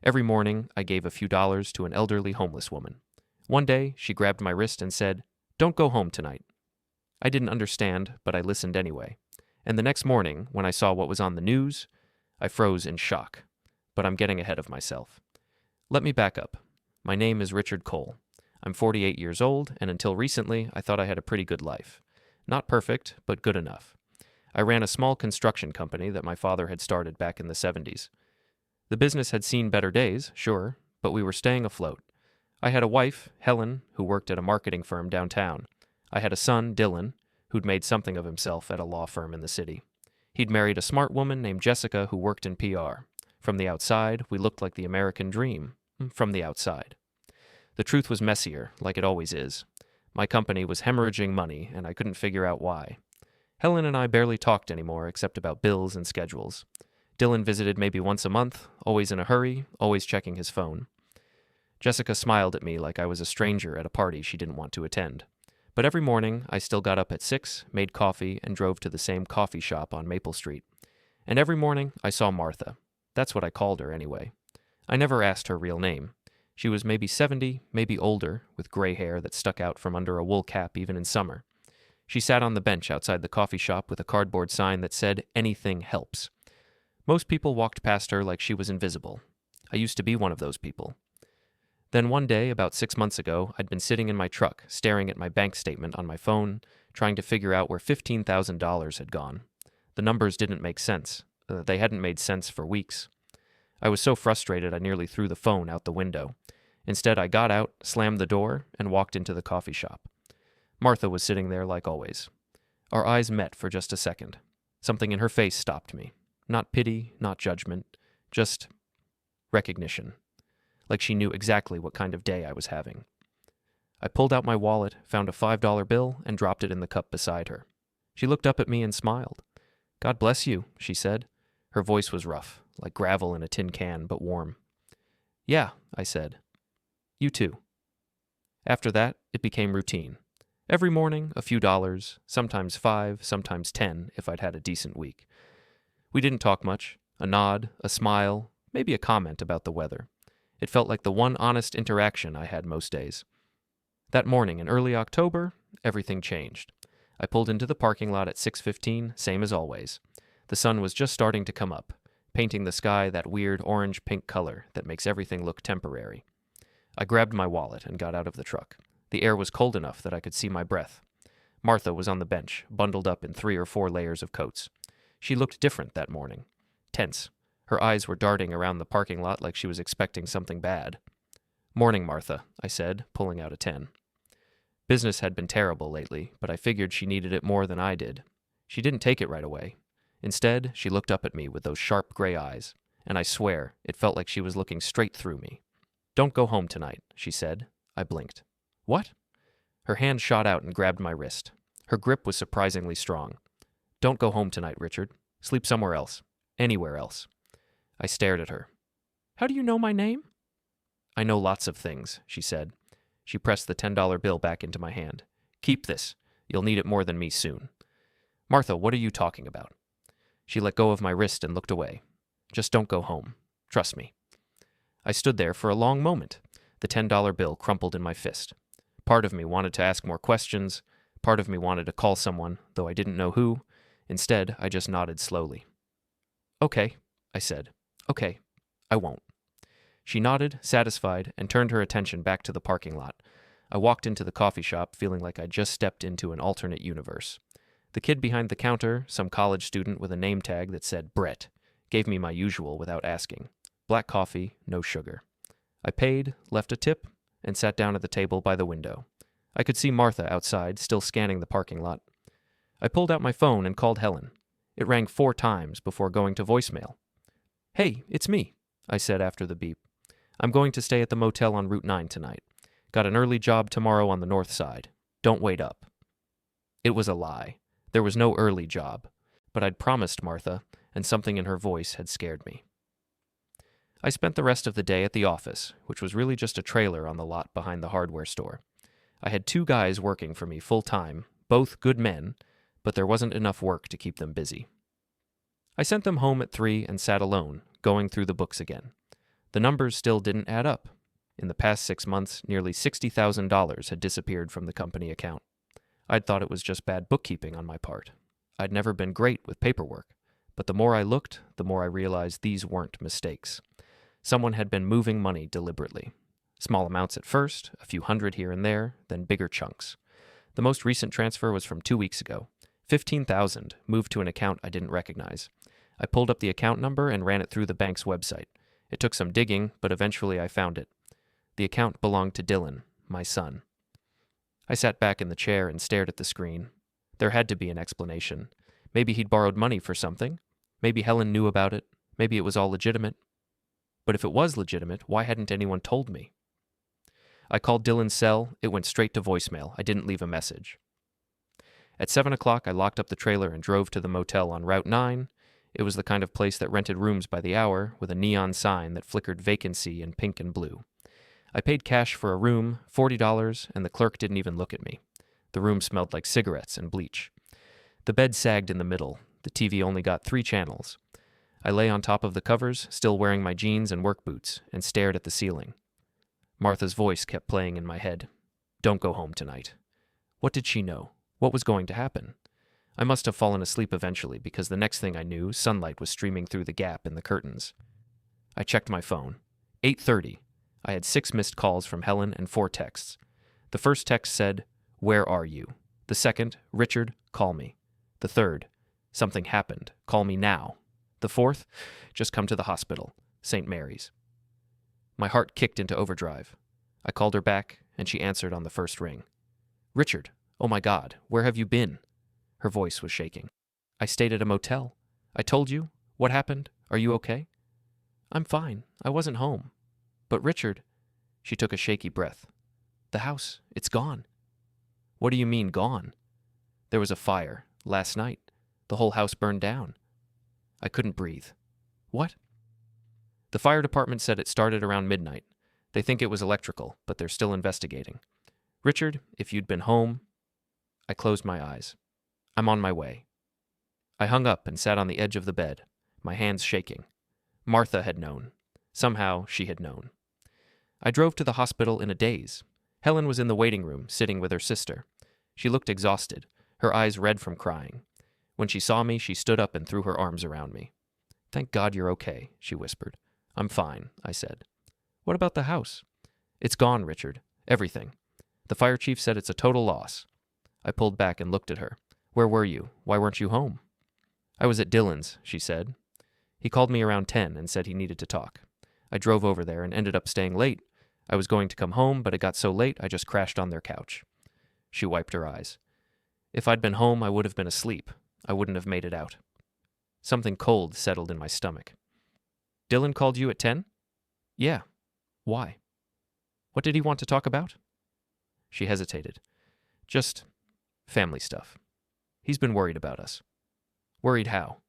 Every morning, I gave a few dollars to an elderly homeless woman. One day, she grabbed my wrist and said, "Don't go home tonight." I didn't understand, but I listened anyway. And the next morning, when I saw what was on the news, I froze in shock. But I'm getting ahead of myself. Let me back up. My name is Richard Cole. I'm 48 years old, and until recently, I thought I had a pretty good life. Not perfect, but good enough. I ran a small construction company that my father had started back in the 70s. The business had seen better days, sure, but we were staying afloat. I had a wife, Helen, who worked at a marketing firm downtown. I had a son, Dylan, who'd made something of himself at a law firm in the city. He'd married a smart woman named Jessica who worked in PR. From the outside, we looked like the American dream. From the outside. The truth was messier, like it always is. My company was hemorrhaging money, and I couldn't figure out why. Helen and I barely talked anymore, except about bills and schedules. Dylan visited maybe once a month, always in a hurry, always checking his phone. Jessica smiled at me like I was a stranger at a party she didn't want to attend. But every morning, I still got up at 6, made coffee, and drove to the same coffee shop on Maple Street. And every morning, I saw Martha. That's what I called her anyway. I never asked her real name. She was maybe 70, maybe older, with gray hair that stuck out from under a wool cap even in summer. She sat on the bench outside the coffee shop with a cardboard sign that said, "Anything helps." Most people walked past her like she was invisible. I used to be one of those people. Then one day, about 6 months ago, I'd been sitting in my truck, staring at my bank statement on my phone, trying to figure out where $15,000 had gone. The numbers didn't make sense. They hadn't made sense for weeks. I was so frustrated I nearly threw the phone out the window. Instead, I got out, slammed the door, and walked into the coffee shop. Martha was sitting there like always. Our eyes met for just a second. Something in her face stopped me. Not pity, not judgment, just recognition. Like she knew exactly what kind of day I was having. I pulled out my wallet, found a $5 bill, and dropped it in the cup beside her. She looked up at me and smiled. "God bless you," she said. Her voice was rough, like gravel in a tin can, but warm. "Yeah," I said. "You too." After that, it became routine. Every morning, a few dollars, sometimes 5, sometimes 10, if I'd had a decent week. We didn't talk much. A nod, a smile, maybe a comment about the weather. It felt like the one honest interaction I had most days. That morning in early October, everything changed. I pulled into the parking lot at 6:15, same as always. The sun was just starting to come up, painting the sky that weird orange-pink color that makes everything look temporary. I grabbed my wallet and got out of the truck. The air was cold enough that I could see my breath. Martha was on the bench, bundled up in 3 or 4 layers of coats. She looked different that morning. Tense. Her eyes were darting around the parking lot like she was expecting something bad. "Morning, Martha," I said, pulling out a 10. Business had been terrible lately, but I figured she needed it more than I did. She didn't take it right away. Instead, she looked up at me with those sharp gray eyes, and I swear, it felt like she was looking straight through me. "Don't go home tonight," she said. I blinked. "What?" Her hand shot out and grabbed my wrist. Her grip was surprisingly strong. "Don't go home tonight, Richard. Sleep somewhere else. Anywhere else." I stared at her. "How do you know my name?" "I know lots of things," she said. She pressed the $10 bill back into my hand. "Keep this. You'll need it more than me soon." "Martha, what are you talking about?" She let go of my wrist and looked away. "Just don't go home. Trust me." I stood there for a long moment, the $10 bill crumpled in my fist. Part of me wanted to ask more questions. Part of me wanted to call someone, though I didn't know who. Instead, I just nodded slowly. "Okay," I said. "Okay, I won't." She nodded, satisfied, and turned her attention back to the parking lot. I walked into the coffee shop feeling like I'd just stepped into an alternate universe. The kid behind the counter, some college student with a name tag that said Brett, gave me my usual without asking. Black coffee, no sugar. I paid, left a tip, and sat down at the table by the window. I could see Martha outside, still scanning the parking lot. I pulled out my phone and called Helen. It rang 4 times before going to voicemail. "Hey, it's me," I said after the beep. "I'm going to stay at the motel on Route 9 tonight. Got an early job tomorrow on the north side. Don't wait up." It was a lie. There was no early job. But I'd promised Martha, and something in her voice had scared me. I spent the rest of the day at the office, which was really just a trailer on the lot behind the hardware store. I had 2 guys working for me full-time, both good men, but there wasn't enough work to keep them busy. I sent them home at 3 and sat alone, going through the books again. The The numbers still didn't add up. In the past 6 months, nearly $60,000 had disappeared from the company account. I'd thought it was just bad bookkeeping on my part. I'd never been great with paperwork, but the more I looked, the more I realized these weren't mistakes. Someone had been moving money deliberately. Small amounts at first, a few hundred here and there, then bigger chunks. The most recent transfer was from 2 weeks ago. $15,000 moved to an account I didn't recognize. I pulled up the account number and ran it through the bank's website. It took some digging, but eventually I found it. The account belonged to Dylan, my son. I sat back in the chair and stared at the screen. There had to be an explanation. Maybe he'd borrowed money for something. Maybe Helen knew about it. Maybe it was all legitimate. But if it was legitimate, why hadn't anyone told me? I called Dylan's cell. It went straight to voicemail. I didn't leave a message. At 7 o'clock, I locked up the trailer and drove to the motel on Route 9. It was the kind of place that rented rooms by the hour, with a neon sign that flickered vacancy in pink and blue. I paid cash for a room, $40, and the clerk didn't even look at me. The room smelled like cigarettes and bleach. The bed sagged in the middle. The TV only got 3 channels. I lay on top of the covers, still wearing my jeans and work boots, and stared at the ceiling. Martha's voice kept playing in my head. Don't go home tonight. What did she know? What was going to happen? I must have fallen asleep eventually, because the next thing I knew, sunlight was streaming through the gap in the curtains. I checked my phone. 8:30. I had 6 missed calls from Helen and 4 texts. The first text said, "Where are you?" The second, "Richard, call me." The third, "Something happened. Call me now." The fourth, "Just come to the hospital. St. Mary's." My heart kicked into overdrive. I called her back, and she answered on the first ring. "Richard, oh my God, where have you been?" Her voice was shaking. "I stayed at a motel. I told you. What happened? Are you okay?" "I'm fine. I wasn't home." "But Richard," she took a shaky breath. "The house, it's gone." "What do you mean, gone?" "There was a fire. Last night. The whole house burned down." I couldn't breathe. "What?" "The fire department said it started around midnight. They think it was electrical, but they're still investigating. Richard, if you'd been home..." I closed my eyes. "I'm on my way." I hung up and sat on the edge of the bed, my hands shaking. Martha had known. Somehow she had known. I drove to the hospital in a daze. Helen was in the waiting room, sitting with her sister. She looked exhausted, her eyes red from crying. When she saw me, she stood up and threw her arms around me. "Thank God you're okay," she whispered. "I'm fine," I said. "What about the house?" "It's gone, Richard. Everything. The fire chief said it's a total loss." I pulled back and looked at her. "Where were you? Why weren't you home?" "I was at Dylan's," she said. "He called me around 10 and said he needed to talk. I drove over there and ended up staying late. I was going to come home, but it got so late I just crashed on their couch." She wiped her eyes. "If I'd been home, I would have been asleep. I wouldn't have made it out." Something cold settled in my stomach. "Dylan called you at 10? "Yeah." "Why?" "What did he want to talk about?" She hesitated. "Just family stuff. He's been worried about us." "Worried how?"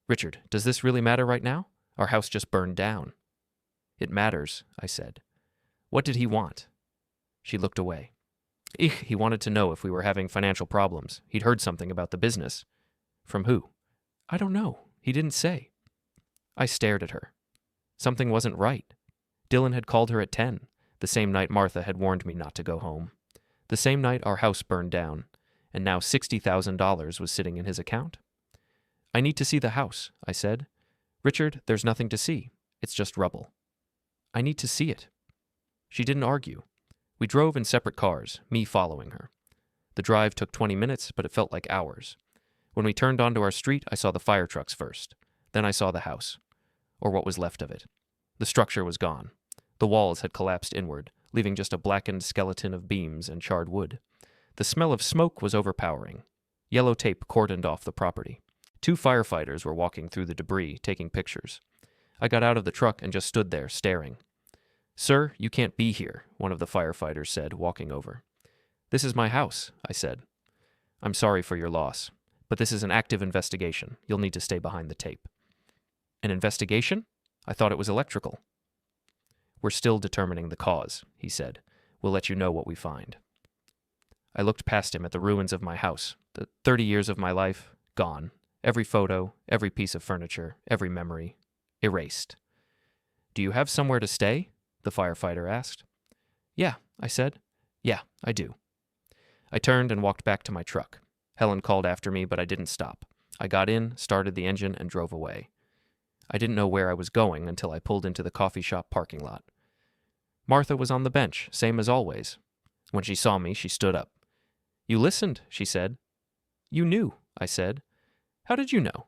"Richard, does this really matter right now? Our house just burned down." "It matters," I said. "What did he want?" She looked away. He wanted to know if we were having financial problems. He'd heard something about the business." "From who?" "I don't know. He didn't say." I stared at her. Something wasn't right. Dylan had called her at 10, the same night Martha had warned me not to go home. The same night our house burned down, and now $60,000 was sitting in his account. "I need to see the house," I said. "Richard, there's nothing to see. It's just rubble." "I need to see it." She didn't argue. We drove in separate cars, me following her. The drive took 20 minutes, but it felt like hours. When we turned onto our street, I saw the fire trucks first. Then I saw the house, or what was left of it. The structure was gone. The walls had collapsed inward, leaving just a blackened skeleton of beams and charred wood. The smell of smoke was overpowering. Yellow tape cordoned off the property. 2 firefighters were walking through the debris, taking pictures. I got out of the truck and just stood there, staring. "Sir, you can't be here," one of the firefighters said, walking over. "This is my house," I said. "I'm sorry for your loss, but this is an active investigation. You'll need to stay behind the tape." "An investigation? I thought it was electrical." "We're still determining the cause," he said. "We'll let you know what we find." I looked past him at the ruins of my house, the 30 years of my life, gone. Every photo, every piece of furniture, every memory, erased. Do you have somewhere to stay? The firefighter asked. Yeah, I said. Yeah, I do. I turned and walked back to my truck. Helen called after me, but I didn't stop. I got in, started the engine, and drove away. I didn't know where I was going until I pulled into the coffee shop parking lot. Martha was on the bench, same as always. When she saw me, she stood up. You listened, she said. You knew, I said. How did you know?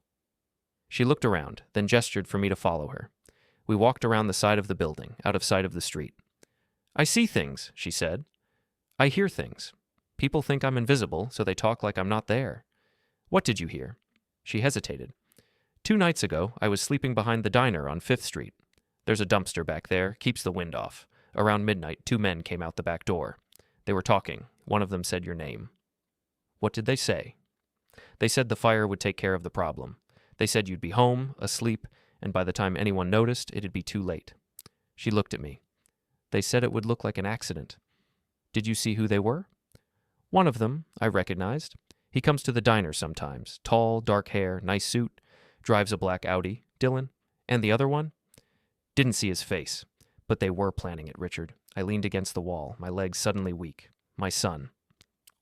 She looked around, then gestured for me to follow her. We walked around the side of the building, out of sight of the street. I see things, she said. I hear things. People think I'm invisible, so they talk like I'm not there. What did you hear? She hesitated. 2 nights ago, I was sleeping behind the diner on 5th Street. There's a dumpster back there, keeps the wind off. Around midnight, 2 men came out the back door. They were talking. One of them said your name. What did they say? They said the fire would take care of the problem. They said you'd be home, asleep, and by the time anyone noticed, it'd be too late. She looked at me. They said it would look like an accident. Did you see who they were? One of them, I recognized. He comes to the diner sometimes. Tall, dark hair, nice suit. Drives a black Audi. Dylan. And the other one? Didn't see his face. But they were planning it, Richard. I leaned against the wall, my legs suddenly weak. My son.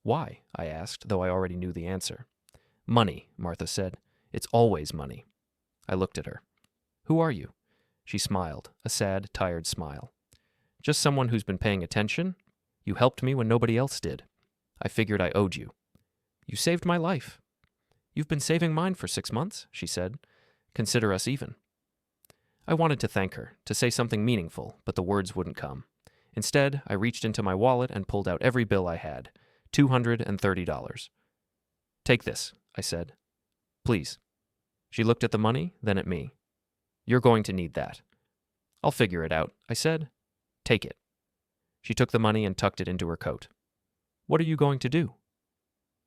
Why? I asked, though I already knew the answer. Money, Martha said. It's always money. I looked at her. Who are you? She smiled, a sad, tired smile. Just someone who's been paying attention. You helped me when nobody else did. I figured I owed you. You saved my life. You've been saving mine for 6 months, she said. Consider us even. I wanted to thank her, to say something meaningful, but the words wouldn't come. Instead, I reached into my wallet and pulled out every bill I had, $230. Take this, I said. Please. She looked at the money, then at me. You're going to need that. I'll figure it out, I said. Take it. She took the money and tucked it into her coat. What are you going to do?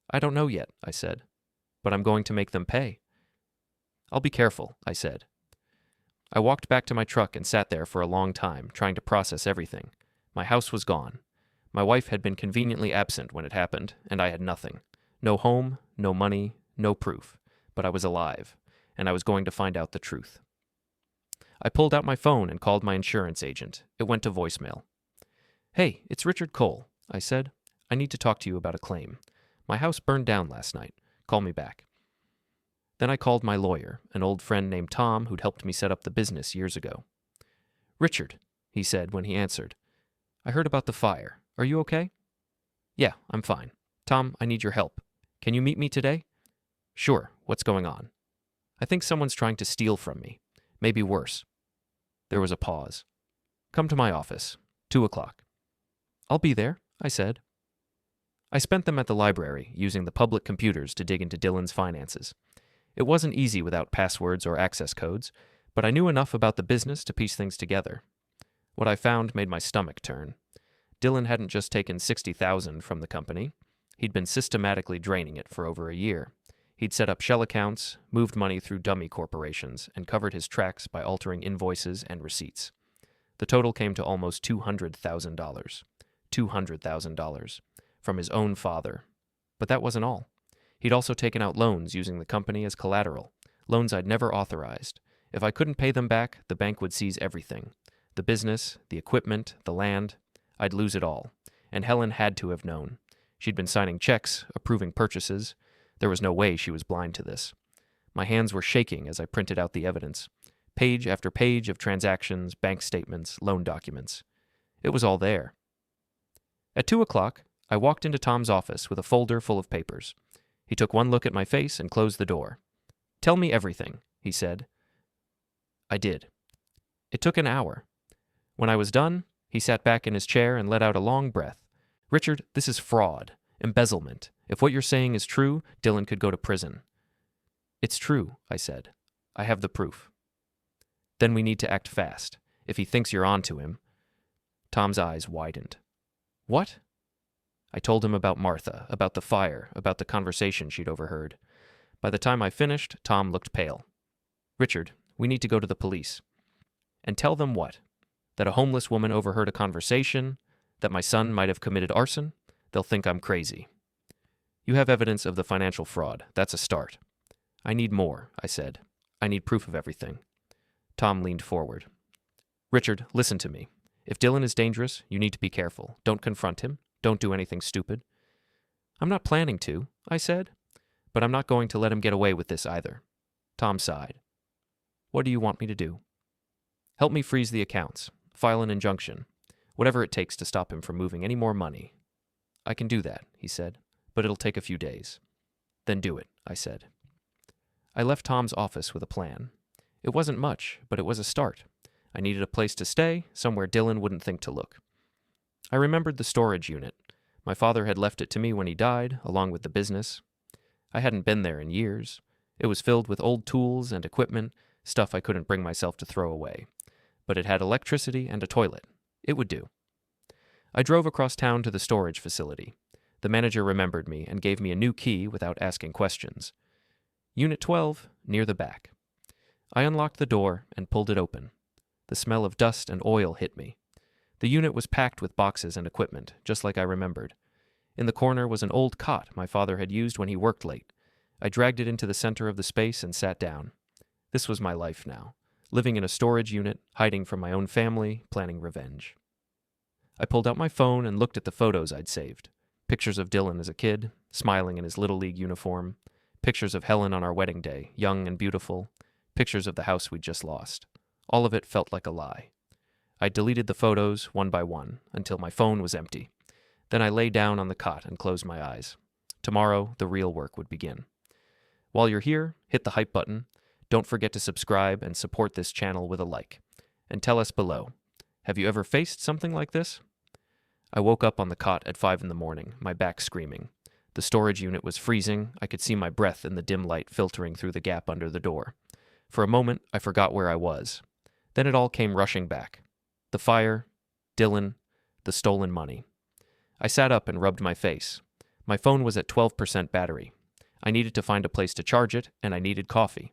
I don't know yet, I said. But I'm going to make them pay. I'll be careful, I said. I walked back to my truck and sat there for a long time, trying to process everything. My house was gone. My wife had been conveniently absent when it happened, and I had nothing. No home, no money, no proof. But I was alive, and I was going to find out the truth. I pulled out my phone and called my insurance agent. It went to voicemail. Hey, it's Richard Cole, I said. I need to talk to you about a claim. My house burned down last night. Call me back. Then I called my lawyer, an old friend named Tom who'd helped me set up the business years ago. Richard, he said when he answered. I heard about the fire. Are you okay? Yeah, I'm fine. Tom, I need your help. Can you meet me today? Sure. What's going on? I think someone's trying to steal from me. Maybe worse. There was a pause. Come to my office. 2:00. I'll be there, I said. I spent them at the library, using the public computers to dig into Dylan's finances. It wasn't easy without passwords or access codes, but I knew enough about the business to piece things together. What I found made my stomach turn. Dylan hadn't just taken $60,000 from the company. He'd been systematically draining it for over a year. He'd set up shell accounts, moved money through dummy corporations, and covered his tracks by altering invoices and receipts. The total came to almost $200,000. $200,000. From his own father. But that wasn't all. He'd also taken out loans using the company as collateral, loans I'd never authorized. If I couldn't pay them back, the bank would seize everything. The business, the equipment, the land. I'd lose it all. And Helen had to have known. She'd been signing checks, approving purchases. There was no way she was blind to this. My hands were shaking as I printed out the evidence. Page after page of transactions, bank statements, loan documents. It was all there. At 2:00, I walked into Tom's office with a folder full of papers. He took one look at my face and closed the door. Tell me everything, he said. I did. It took an hour. When I was done, he sat back in his chair and let out a long breath. Richard, this is fraud, embezzlement. If what you're saying is true, Dylan could go to prison. It's true, I said. I have the proof. Then we need to act fast. If he thinks you're on to him. Tom's eyes widened. What? I told him about Martha, about the fire, about the conversation she'd overheard. By the time I finished, Tom looked pale. Richard, we need to go to the police. And tell them what? That a homeless woman overheard a conversation? That my son might have committed arson? They'll think I'm crazy. You have evidence of the financial fraud. That's a start. I need more, I said. I need proof of everything. Tom leaned forward. Richard, listen to me. If Dylan is dangerous, you need to be careful. Don't confront him. Don't do anything stupid. I'm not planning to, I said, but I'm not going to let him get away with this either. Tom sighed. What do you want me to do? Help me freeze the accounts, file an injunction, whatever it takes to stop him from moving any more money. I can do that, he said, but it'll take a few days. Then do it, I said. I left Tom's office with a plan. It wasn't much, but it was a start. I needed a place to stay, somewhere Dylan wouldn't think to look. I remembered the storage unit. My father had left it to me when he died, along with the business. I hadn't been there in years. It was filled with old tools and equipment, stuff I couldn't bring myself to throw away. But it had electricity and a toilet. It would do. I drove across town to the storage facility. The manager remembered me and gave me a new key without asking questions. Unit 12, near the back. I unlocked the door and pulled it open. The smell of dust and oil hit me. The unit was packed with boxes and equipment, just like I remembered. In the corner was an old cot my father had used when he worked late. I dragged it into the center of the space and sat down. This was my life now, living in a storage unit, hiding from my own family, planning revenge. I pulled out my phone and looked at the photos I'd saved. Pictures of Dylan as a kid, smiling in his Little League uniform. Pictures of Helen on our wedding day, young and beautiful. Pictures of the house we'd just lost. All of it felt like a lie. I deleted the photos one by one until my phone was empty. Then I lay down on the cot and closed my eyes. Tomorrow, the real work would begin. While you're here, hit the hype button. Don't forget to subscribe and support this channel with a like. And tell us below, have you ever faced something like this? I woke up on the cot at 5 a.m, my back screaming. The storage unit was freezing. I could see my breath in the dim light filtering through the gap under the door. For a moment, I forgot where I was. Then it all came rushing back. The fire, Dylan, the stolen money. I sat up and rubbed my face. My phone was at 12% battery. I needed to find a place to charge it, and I needed coffee.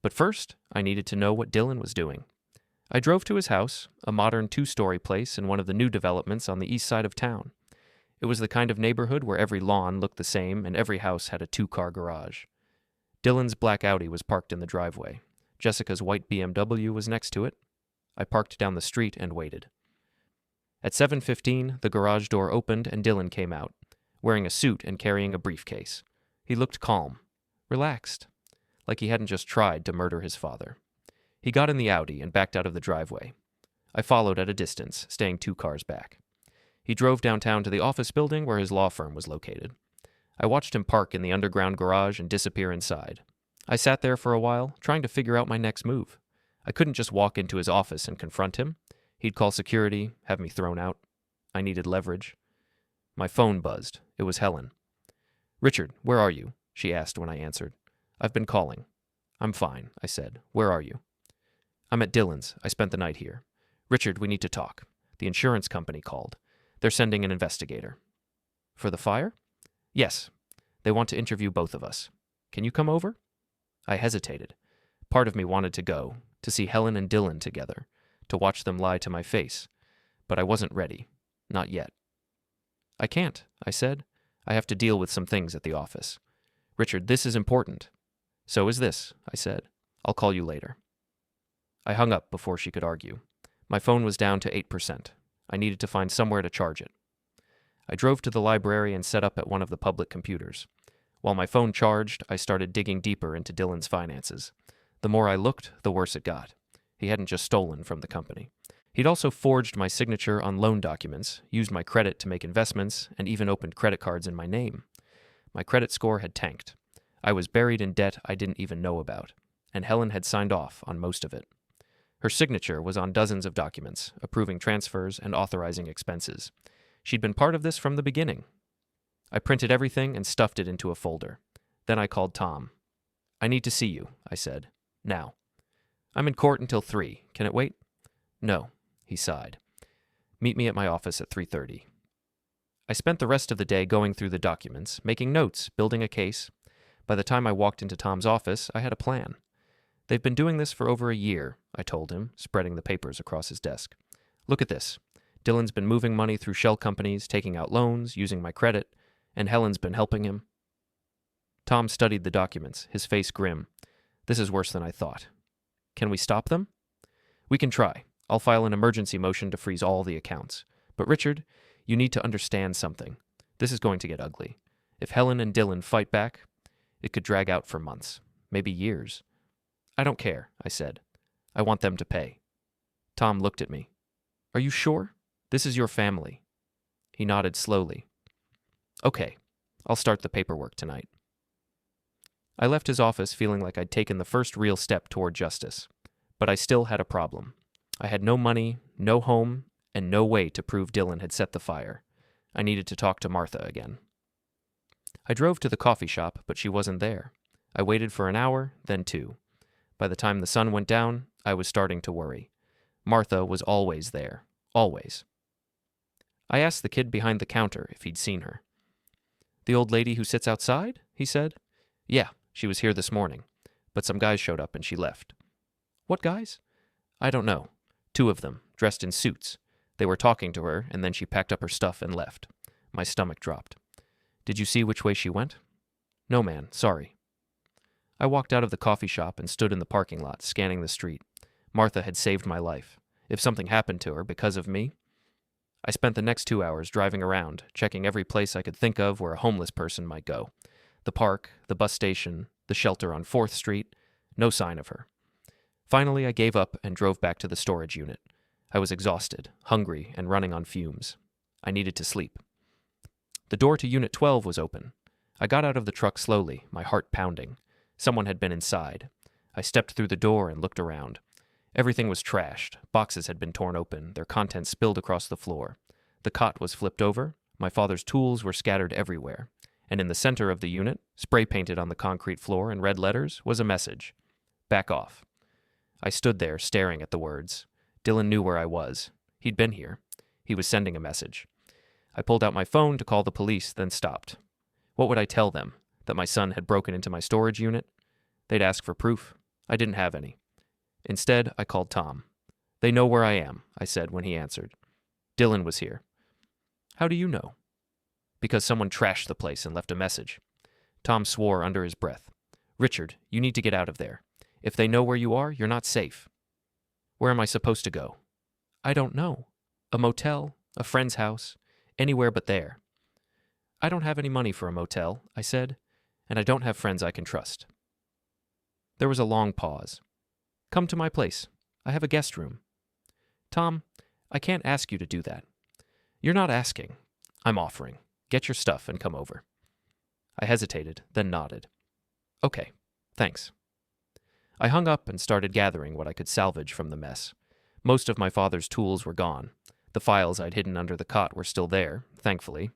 But first, I needed to know what Dylan was doing. I drove to his house, a modern 2-story place in one of the new developments on the east side of town. It was the kind of neighborhood where every lawn looked the same and every house had a 2-car garage. Dylan's black Audi was parked in the driveway. Jessica's white BMW was next to it. I parked down the street and waited. At 7:15, the garage door opened and Dylan came out, wearing a suit and carrying a briefcase. He looked calm, relaxed, like he hadn't just tried to murder his father. He got in the Audi and backed out of the driveway. I followed at a distance, staying 2 cars back. He drove downtown to the office building where his law firm was located. I watched him park in the underground garage and disappear inside. I sat there for a while, trying to figure out my next move. I couldn't just walk into his office and confront him. He'd call security, have me thrown out. I needed leverage. My phone buzzed. It was Helen. "Richard, where are you?" she asked when I answered. "I've been calling." "I'm fine," I said. "Where are you?" "I'm at Dylan's. I spent the night here." "Richard, we need to talk. The insurance company called. They're sending an investigator." "For the fire?" "Yes. They want to interview both of us. Can you come over?" I hesitated. Part of me wanted to go, to see Helen and Dylan together, to watch them lie to my face. But I wasn't ready. Not yet. "I can't," I said. "I have to deal with some things at the office." "Richard, this is important." "So is this," I said. "I'll call you later." I hung up before she could argue. My phone was down to 8%. I needed to find somewhere to charge it. I drove to the library and set up at one of the public computers. While my phone charged, I started digging deeper into Dylan's finances. The more I looked, the worse it got. He hadn't just stolen from the company. He'd also forged my signature on loan documents, used my credit to make investments, and even opened credit cards in my name. My credit score had tanked. I was buried in debt I didn't even know about, and Helen had signed off on most of it. Her signature was on dozens of documents, approving transfers and authorizing expenses. She'd been part of this from the beginning. I printed everything and stuffed it into a folder. Then I called Tom. "I need to see you," I said. "Now." "I'm in court until 3. Can it wait?" "No," he sighed. "Meet me at my office at 3:30. I spent the rest of the day going through the documents, making notes, building a case. By the time I walked into Tom's office, I had a plan. "They've been doing this for over a year," I told him, spreading the papers across his desk. "Look at this. Dylan's been moving money through shell companies, taking out loans, using my credit, and Helen's been helping him." Tom studied the documents, his face grim. "This is worse than I thought. Can we stop them?" "We can try. I'll file an emergency motion to freeze all the accounts. But Richard, you need to understand something. This is going to get ugly. If Helen and Dylan fight back, it could drag out for months, maybe years. I don't care, I said. I want them to pay. Tom looked at me. Are you sure? This is your family. He nodded slowly. Okay, I'll start the paperwork tonight. I left his office feeling like I'd taken the first real step toward justice. But I still had a problem. I had no money, no home, and no way to prove Dylan had set the fire. I needed to talk to Martha again. I drove to the coffee shop, but she wasn't there. I waited for an hour, then 2. By the time the sun went down, I was starting to worry. Martha was always there. Always. I asked the kid behind the counter if he'd seen her. The old lady who sits outside? He said. Yeah, she was here this morning, but some guys showed up and she left. What guys? I don't know. 2 of them, dressed in suits. They were talking to her, and then she packed up her stuff and left. My stomach dropped. Did you see which way she went? No, man, sorry. I walked out of the coffee shop and stood in the parking lot, scanning the street. Martha had saved my life. If something happened to her because of me... I spent the next 2 hours driving around, checking every place I could think of where a homeless person might go. The park, the bus station, the shelter on 4th Street. No sign of her. Finally, I gave up and drove back to the storage unit. I was exhausted, hungry, and running on fumes. I needed to sleep. The door to Unit 12 was open. I got out of the truck slowly, my heart pounding. Someone had been inside. I stepped through the door and looked around. Everything was trashed. Boxes had been torn open, their contents spilled across the floor. The cot was flipped over. My father's tools were scattered everywhere. And in the center of the unit, spray-painted on the concrete floor in red letters, was a message. Back off. I stood there, staring at the words. Dylan knew where I was. He'd been here. He was sending a message. I pulled out my phone to call the police, then stopped. What would I tell them? That my son had broken into my storage unit? They'd ask for proof. I didn't have any. Instead, I called Tom. They know where I am, I said when he answered. Dylan was here. How do you know? Because someone trashed the place and left a message. Tom swore under his breath. Richard, you need to get out of there. If they know where you are, you're not safe. Where am I supposed to go? I don't know. A motel, a friend's house, anywhere but there. I don't have any money for a motel, I said, and I don't have friends I can trust. There was a long pause. Come to my place. I have a guest room. Tom, I can't ask you to do that. You're not asking. I'm offering. Get your stuff and come over. I hesitated, then nodded. Okay, thanks. I hung up and started gathering what I could salvage from the mess. Most of my father's tools were gone. The files I'd hidden under the cot were still there, thankfully.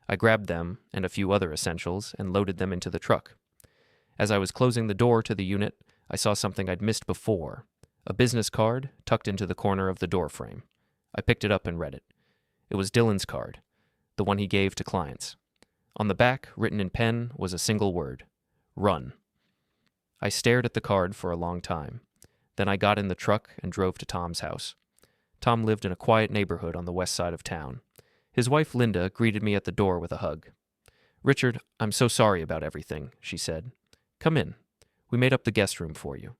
I grabbed them and a few other essentials and loaded them into the truck. As I was closing the door to the unit, I saw something I'd missed before, a business card tucked into the corner of the doorframe. I picked it up and read it. It was Dylan's card, the one he gave to clients. On the back, written in pen, was a single word, run. I stared at the card for a long time. Then I got in the truck and drove to Tom's house. Tom lived in a quiet neighborhood on the west side of town. His wife, Linda, greeted me at the door with a hug. Richard, I'm so sorry about everything, she said. Come in. We made up the guest room for you.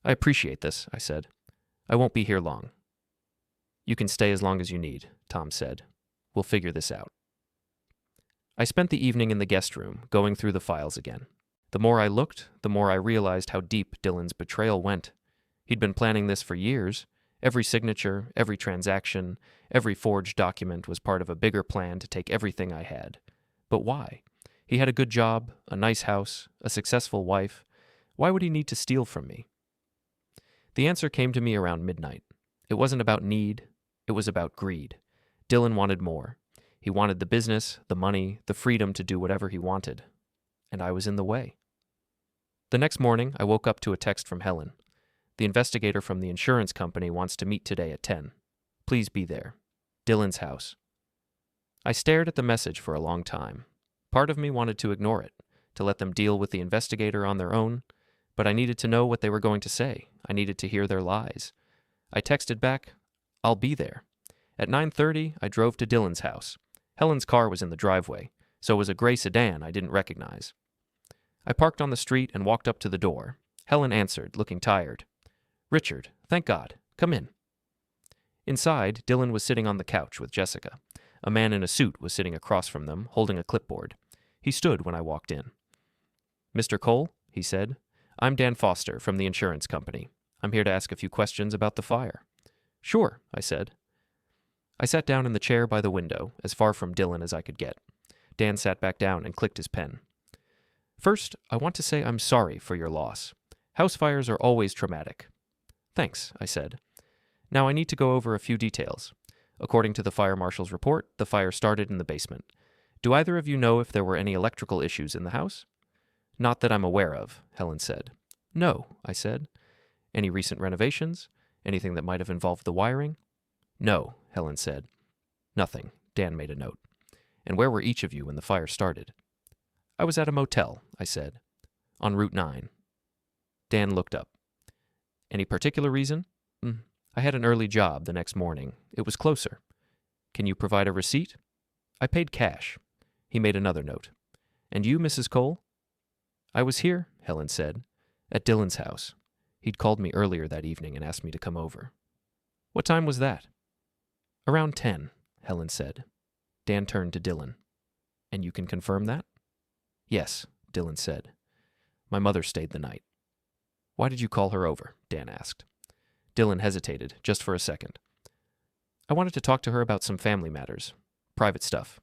I appreciate this, I said. I won't be here long. You can stay as long as you need, Tom said. We'll figure this out. I spent the evening in the guest room, going through the files again. The more I looked, the more I realized how deep Dylan's betrayal went. He'd been planning this for years. Every signature, every transaction, every forged document was part of a bigger plan to take everything I had. But why? He had a good job, a nice house, a successful wife. Why would he need to steal from me? The answer came to me around midnight. It wasn't about need. It was about greed. Dylan wanted more. He wanted the business, the money, the freedom to do whatever he wanted. And I was in the way. The next morning, I woke up to a text from Helen. The investigator from the insurance company wants to meet today at 10. Please be there. Dylan's house. I stared at the message for a long time. Part of me wanted to ignore it, to let them deal with the investigator on their own, but I needed to know what they were going to say. I needed to hear their lies. I texted back, I'll be there. At 9:30, I drove to Dylan's house. Helen's car was in the driveway, so it was a gray sedan I didn't recognize. I parked on the street and walked up to the door. Helen answered, looking tired. Richard, thank God. Come in. Inside, Dylan was sitting on the couch with Jessica. A man in a suit was sitting across from them, holding a clipboard. He stood when I walked in. "Mr. Cole," he said, "I'm Dan Foster from the insurance company. I'm here to ask a few questions about the fire." "Sure," I said. I sat down in the chair by the window, as far from Dylan as I could get. Dan sat back down and clicked his pen. "First, I want to say I'm sorry for your loss. House fires are always traumatic." "Thanks," I said. "Now I need to go over a few details. According to the fire marshal's report, the fire started in the basement. Do either of you know if there were any electrical issues in the house?" "Not that I'm aware of," Helen said. "No," I said. "Any recent renovations? Anything that might have involved the wiring?" "No," Helen said. "Nothing," Dan made a note. "And where were each of you when the fire started?" "I was at a motel," I said. "On Route 9. Dan looked up. "Any particular reason?" "I had an early job the next morning. It was closer." "Can you provide a receipt?" "I paid cash." He made another note. "And you, Mrs. Cole?" "I was here," Helen said, "at Dylan's house. He'd called me earlier that evening and asked me to come over." "What time was that?" "Around 10, Helen said. Dan turned to Dylan. "And you can confirm that?" "Yes," Dylan said. "My mother stayed the night." "Why did you call her over?" Dan asked. Dylan hesitated, just for a second. "I wanted to talk to her about some family matters. Private stuff."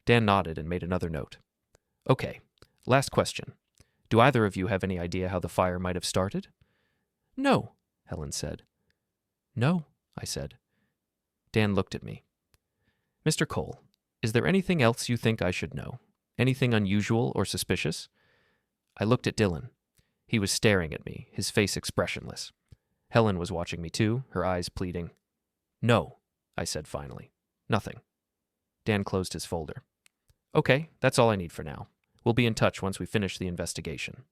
Dan nodded and made another note. "Okay, last question. Do either of you have any idea how the fire might have started?" "No," Helen said. "No," I said. Dan looked at me. "Mr. Cole, is there anything else you think I should know? Anything unusual or suspicious?" I looked at Dylan. He was staring at me, his face expressionless. Helen was watching me too, her eyes pleading. "No," I said finally. "Nothing." Dan closed his folder. "Okay, that's all I need for now. We'll be in touch once we finish the investigation."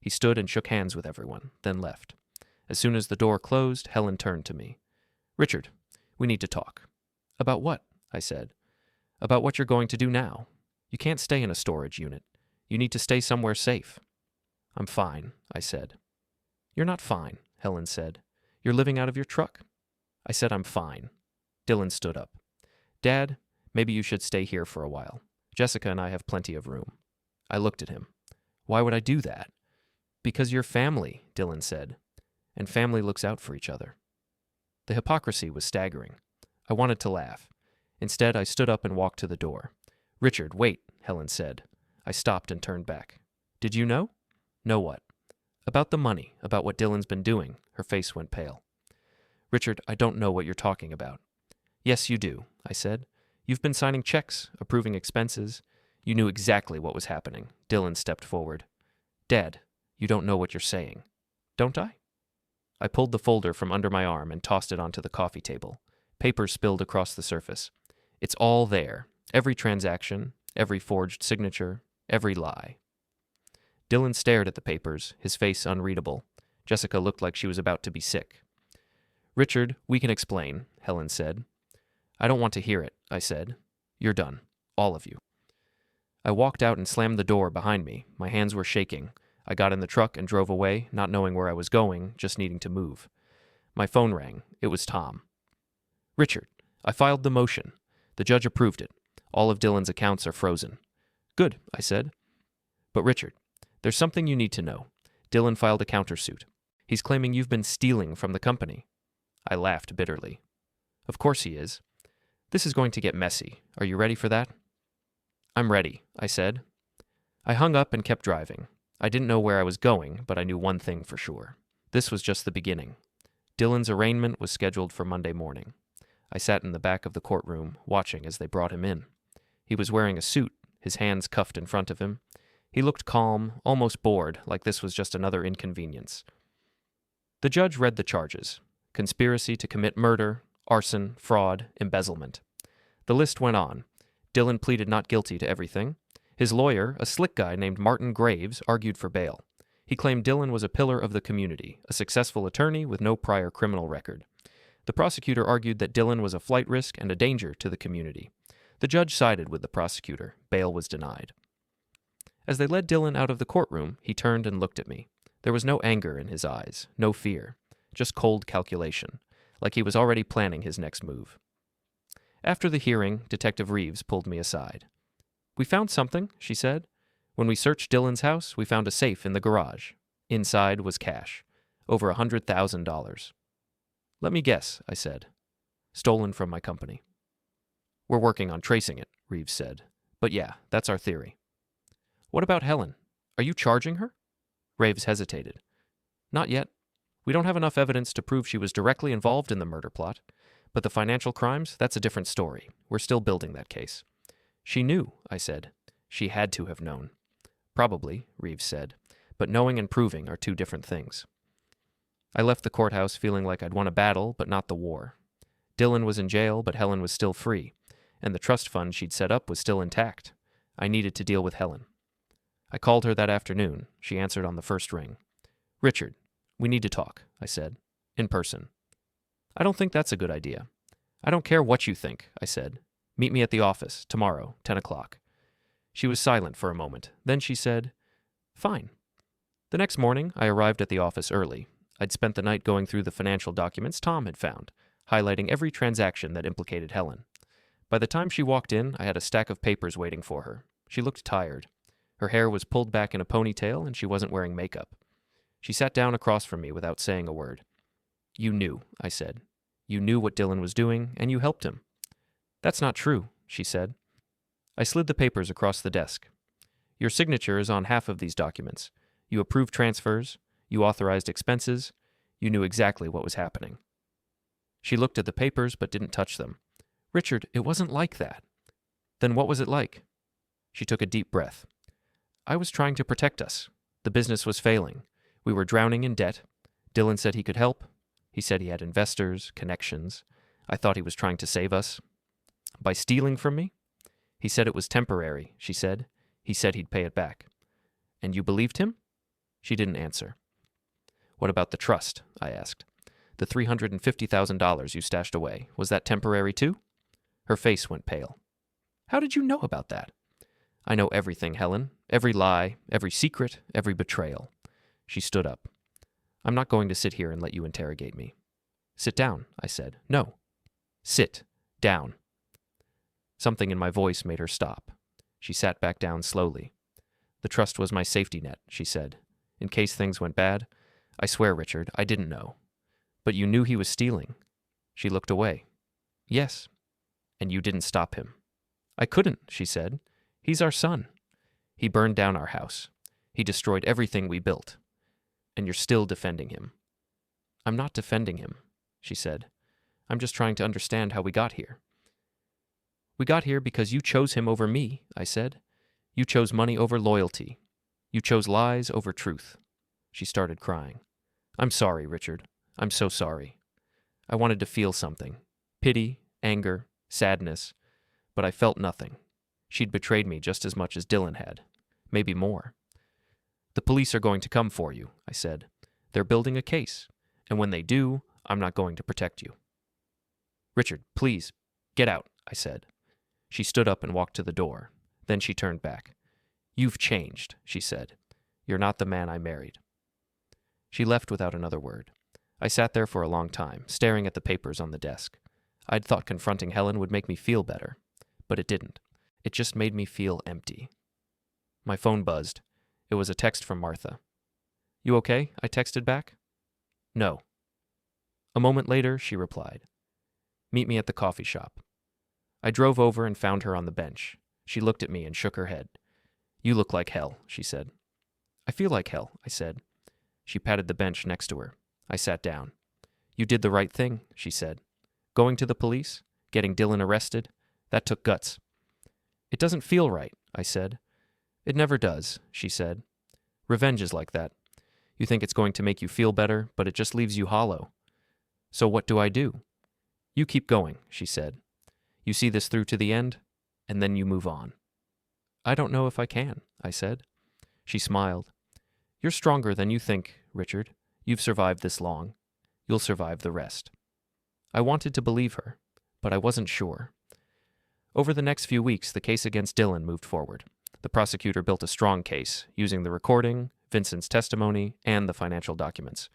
He stood and shook hands with everyone, then left. As soon as the door closed, Helen turned to me. "Richard, we need to talk." "About what?" I said. "About what you're going to do now. You can't stay in a storage unit. You need to stay somewhere safe." "I'm fine," I said. "You're not fine," Helen said. "You're living out of your truck." I said I'm fine. Dylan stood up. "Dad, maybe you should stay here for a while. Jessica and I have plenty of room." I looked at him. "Why would I do that?" "Because you're family," Dylan said. "And family looks out for each other." The hypocrisy was staggering. I wanted to laugh. Instead, I stood up and walked to the door. "Richard, wait," Helen said. I stopped and turned back. "Did you know?" "Know what?" "About the money, about what Dylan's been doing." Her face went pale. "Richard, I don't know what you're talking about." "Yes, you do," I said. "You've been signing checks, approving expenses. You knew exactly what was happening." Dylan stepped forward. "Dad, you don't know what you're saying." "Don't I?" I pulled the folder from under my arm and tossed it onto the coffee table. Paper spilled across the surface. "It's all there. Every transaction, every forged signature, every lie." Dylan stared at the papers, his face unreadable. Jessica looked like she was about to be sick. "Richard, we can explain," Helen said. "I don't want to hear it," I said. "You're done. All of you." I walked out and slammed the door behind me. My hands were shaking. I got in the truck and drove away, not knowing where I was going, just needing to move. My phone rang. It was Tom. "Richard, I filed the motion. The judge approved it. All of Dylan's accounts are frozen." "Good," I said. "But Richard, there's something you need to know. Dylan filed a countersuit. He's claiming you've been stealing from the company." I laughed bitterly. "Of course he is. This is going to get messy. Are you ready for that?" "I'm ready," I said. I hung up and kept driving. I didn't know where I was going, but I knew one thing for sure. This was just the beginning. Dylan's arraignment was scheduled for Monday morning. I sat in the back of the courtroom, watching as they brought him in. He was wearing a suit, his hands cuffed in front of him. He looked calm, almost bored, like this was just another inconvenience. The judge read the charges: conspiracy to commit murder, arson, fraud, embezzlement. The list went on. Dylan pleaded not guilty to everything. His lawyer, a slick guy named Martin Graves, argued for bail. He claimed Dylan was a pillar of the community, a successful attorney with no prior criminal record. The prosecutor argued that Dylan was a flight risk and a danger to the community. The judge sided with the prosecutor. Bail was denied. As they led Dylan out of the courtroom, he turned and looked at me. There was no anger in his eyes, no fear, just cold calculation, like he was already planning his next move. After the hearing, Detective Reeves pulled me aside. "We found something," she said. "When we searched Dylan's house, we found a safe in the garage. Inside was cash, over $100,000. "Let me guess," I said. "Stolen from my company." "We're working on tracing it," Reeves said. "But yeah, that's our theory." "What about Helen? Are you charging her?" Reeves hesitated. "Not yet. We don't have enough evidence to prove she was directly involved in the murder plot. But the financial crimes, that's a different story. We're still building that case." "She knew," I said. "She had to have known." "Probably," Reeves said. "But knowing and proving are two different things." I left the courthouse feeling like I'd won a battle, but not the war. Dylan was in jail, but Helen was still free, and the trust fund she'd set up was still intact. I needed to deal with Helen. I called her that afternoon. She answered on the first ring. "Richard, we need to talk," I said. "In person." "I don't think that's a good idea." "I don't care what you think," I said. "Meet me at the office, tomorrow, 10 o'clock. She was silent for a moment. Then she said, "Fine." The next morning, I arrived at the office early. I'd spent the night going through the financial documents Tom had found, highlighting every transaction that implicated Helen. By the time she walked in, I had a stack of papers waiting for her. She looked tired. Her hair was pulled back in a ponytail, and she wasn't wearing makeup. She sat down across from me without saying a word. "You knew," I said. "You knew what Dylan was doing, and you helped him." "That's not true," she said. I slid the papers across the desk. "Your signature is on half of these documents. You approved transfers. You authorized expenses. You knew exactly what was happening." She looked at the papers but didn't touch them. "Richard, it wasn't like that." "Then what was it like?" She took a deep breath. "I was trying to protect us. The business was failing. We were drowning in debt. Dylan said he could help. He said he had investors, connections. I thought he was trying to save us." "By stealing from me?" "He said it was temporary," she said. "He said he'd pay it back." "And you believed him?" She didn't answer. "What about the trust?" I asked. "The $350,000 you stashed away, was that temporary too?" Her face went pale. "How did you know about that?" "I know everything, Helen. Every lie, every secret, every betrayal." She stood up. "I'm not going to sit here and let you interrogate me." "Sit down," I said. "No. Sit down." Something in my voice made her stop. She sat back down slowly. "The trust was my safety net," she said. "In case things went bad. I swear, Richard, I didn't know." "But you knew he was stealing." She looked away. "Yes." "And you didn't stop him." "I couldn't," she said. "He's our son. He burned down our house. He destroyed everything we built. And you're still defending him." "I'm not defending him," she said. "I'm just trying to understand how we got here." "We got here because you chose him over me," I said. "You chose money over loyalty. You chose lies over truth." She started crying. "I'm sorry, Richard. I'm so sorry. I wanted to feel something. Pity, anger, sadness. But I felt nothing. She'd betrayed me just as much as Dylan had. Maybe more." "The police are going to come for you," I said. "They're building a case. And when they do, I'm not going to protect you." "Richard, please, get out," I said. She stood up and walked to the door. Then she turned back. "You've changed," she said. "You're not the man I married." She left without another word. I sat there for a long time, staring at the papers on the desk. I'd thought confronting Helen would make me feel better, but it didn't. It just made me feel empty. My phone buzzed. It was a text from Martha. "You okay?" I texted back. "No." A moment later, she replied. "Meet me at the coffee shop." I drove over and found her on the bench. She looked at me and shook her head. "You look like hell," she said. "I feel like hell," I said. She patted the bench next to her. I sat down. "You did the right thing," she said. "Going to the police, getting Dylan arrested, that took guts." "It doesn't feel right," I said. "It never does," she said. "Revenge is like that. You think it's going to make you feel better, but it just leaves you hollow. So what do I do?" "You keep going," she said. "You see this through to the end, and then you move on." "I don't know if I can," I said. She smiled. "You're stronger than you think, Richard. You've survived this long. You'll survive the rest." I wanted to believe her, but I wasn't sure. Over the next few weeks, the case against Dylan moved forward. The prosecutor built a strong case, using the recording, Vincent's testimony, and the financial documents.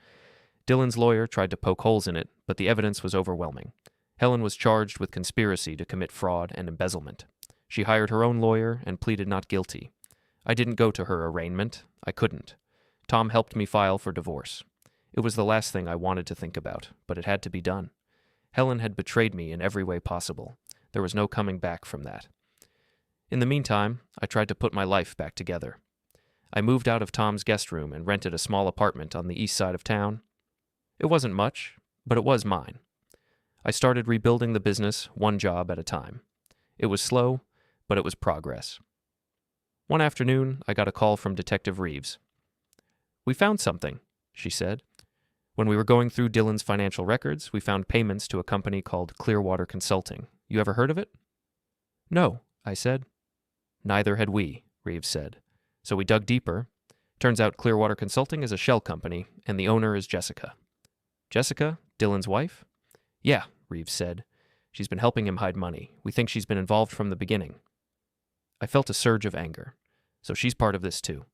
Dylan's lawyer tried to poke holes in it, but the evidence was overwhelming. Helen was charged with conspiracy to commit fraud and embezzlement. She hired her own lawyer and pleaded not guilty. I didn't go to her arraignment. I couldn't. Tom helped me file for divorce. It was the last thing I wanted to think about, but it had to be done. Helen had betrayed me in every way possible. There was no coming back from that. In the meantime, I tried to put my life back together. I moved out of Tom's guest room and rented a small apartment on the east side of town. It wasn't much, but it was mine. I started rebuilding the business one job at a time. It was slow, but it was progress. One afternoon, I got a call from Detective Reeves. "We found something," she said. "When we were going through Dylan's financial records, we found payments to a company called Clearwater Consulting. You ever heard of it?" "No," I said. "Neither had we," Reeves said. "So we dug deeper. Turns out Clearwater Consulting is a shell company, and the owner is Jessica." "Jessica? Dylan's wife?" "Yeah," Reeves said. "She's been helping him hide money. We think she's been involved from the beginning." I felt a surge of anger. "So she's part of this too."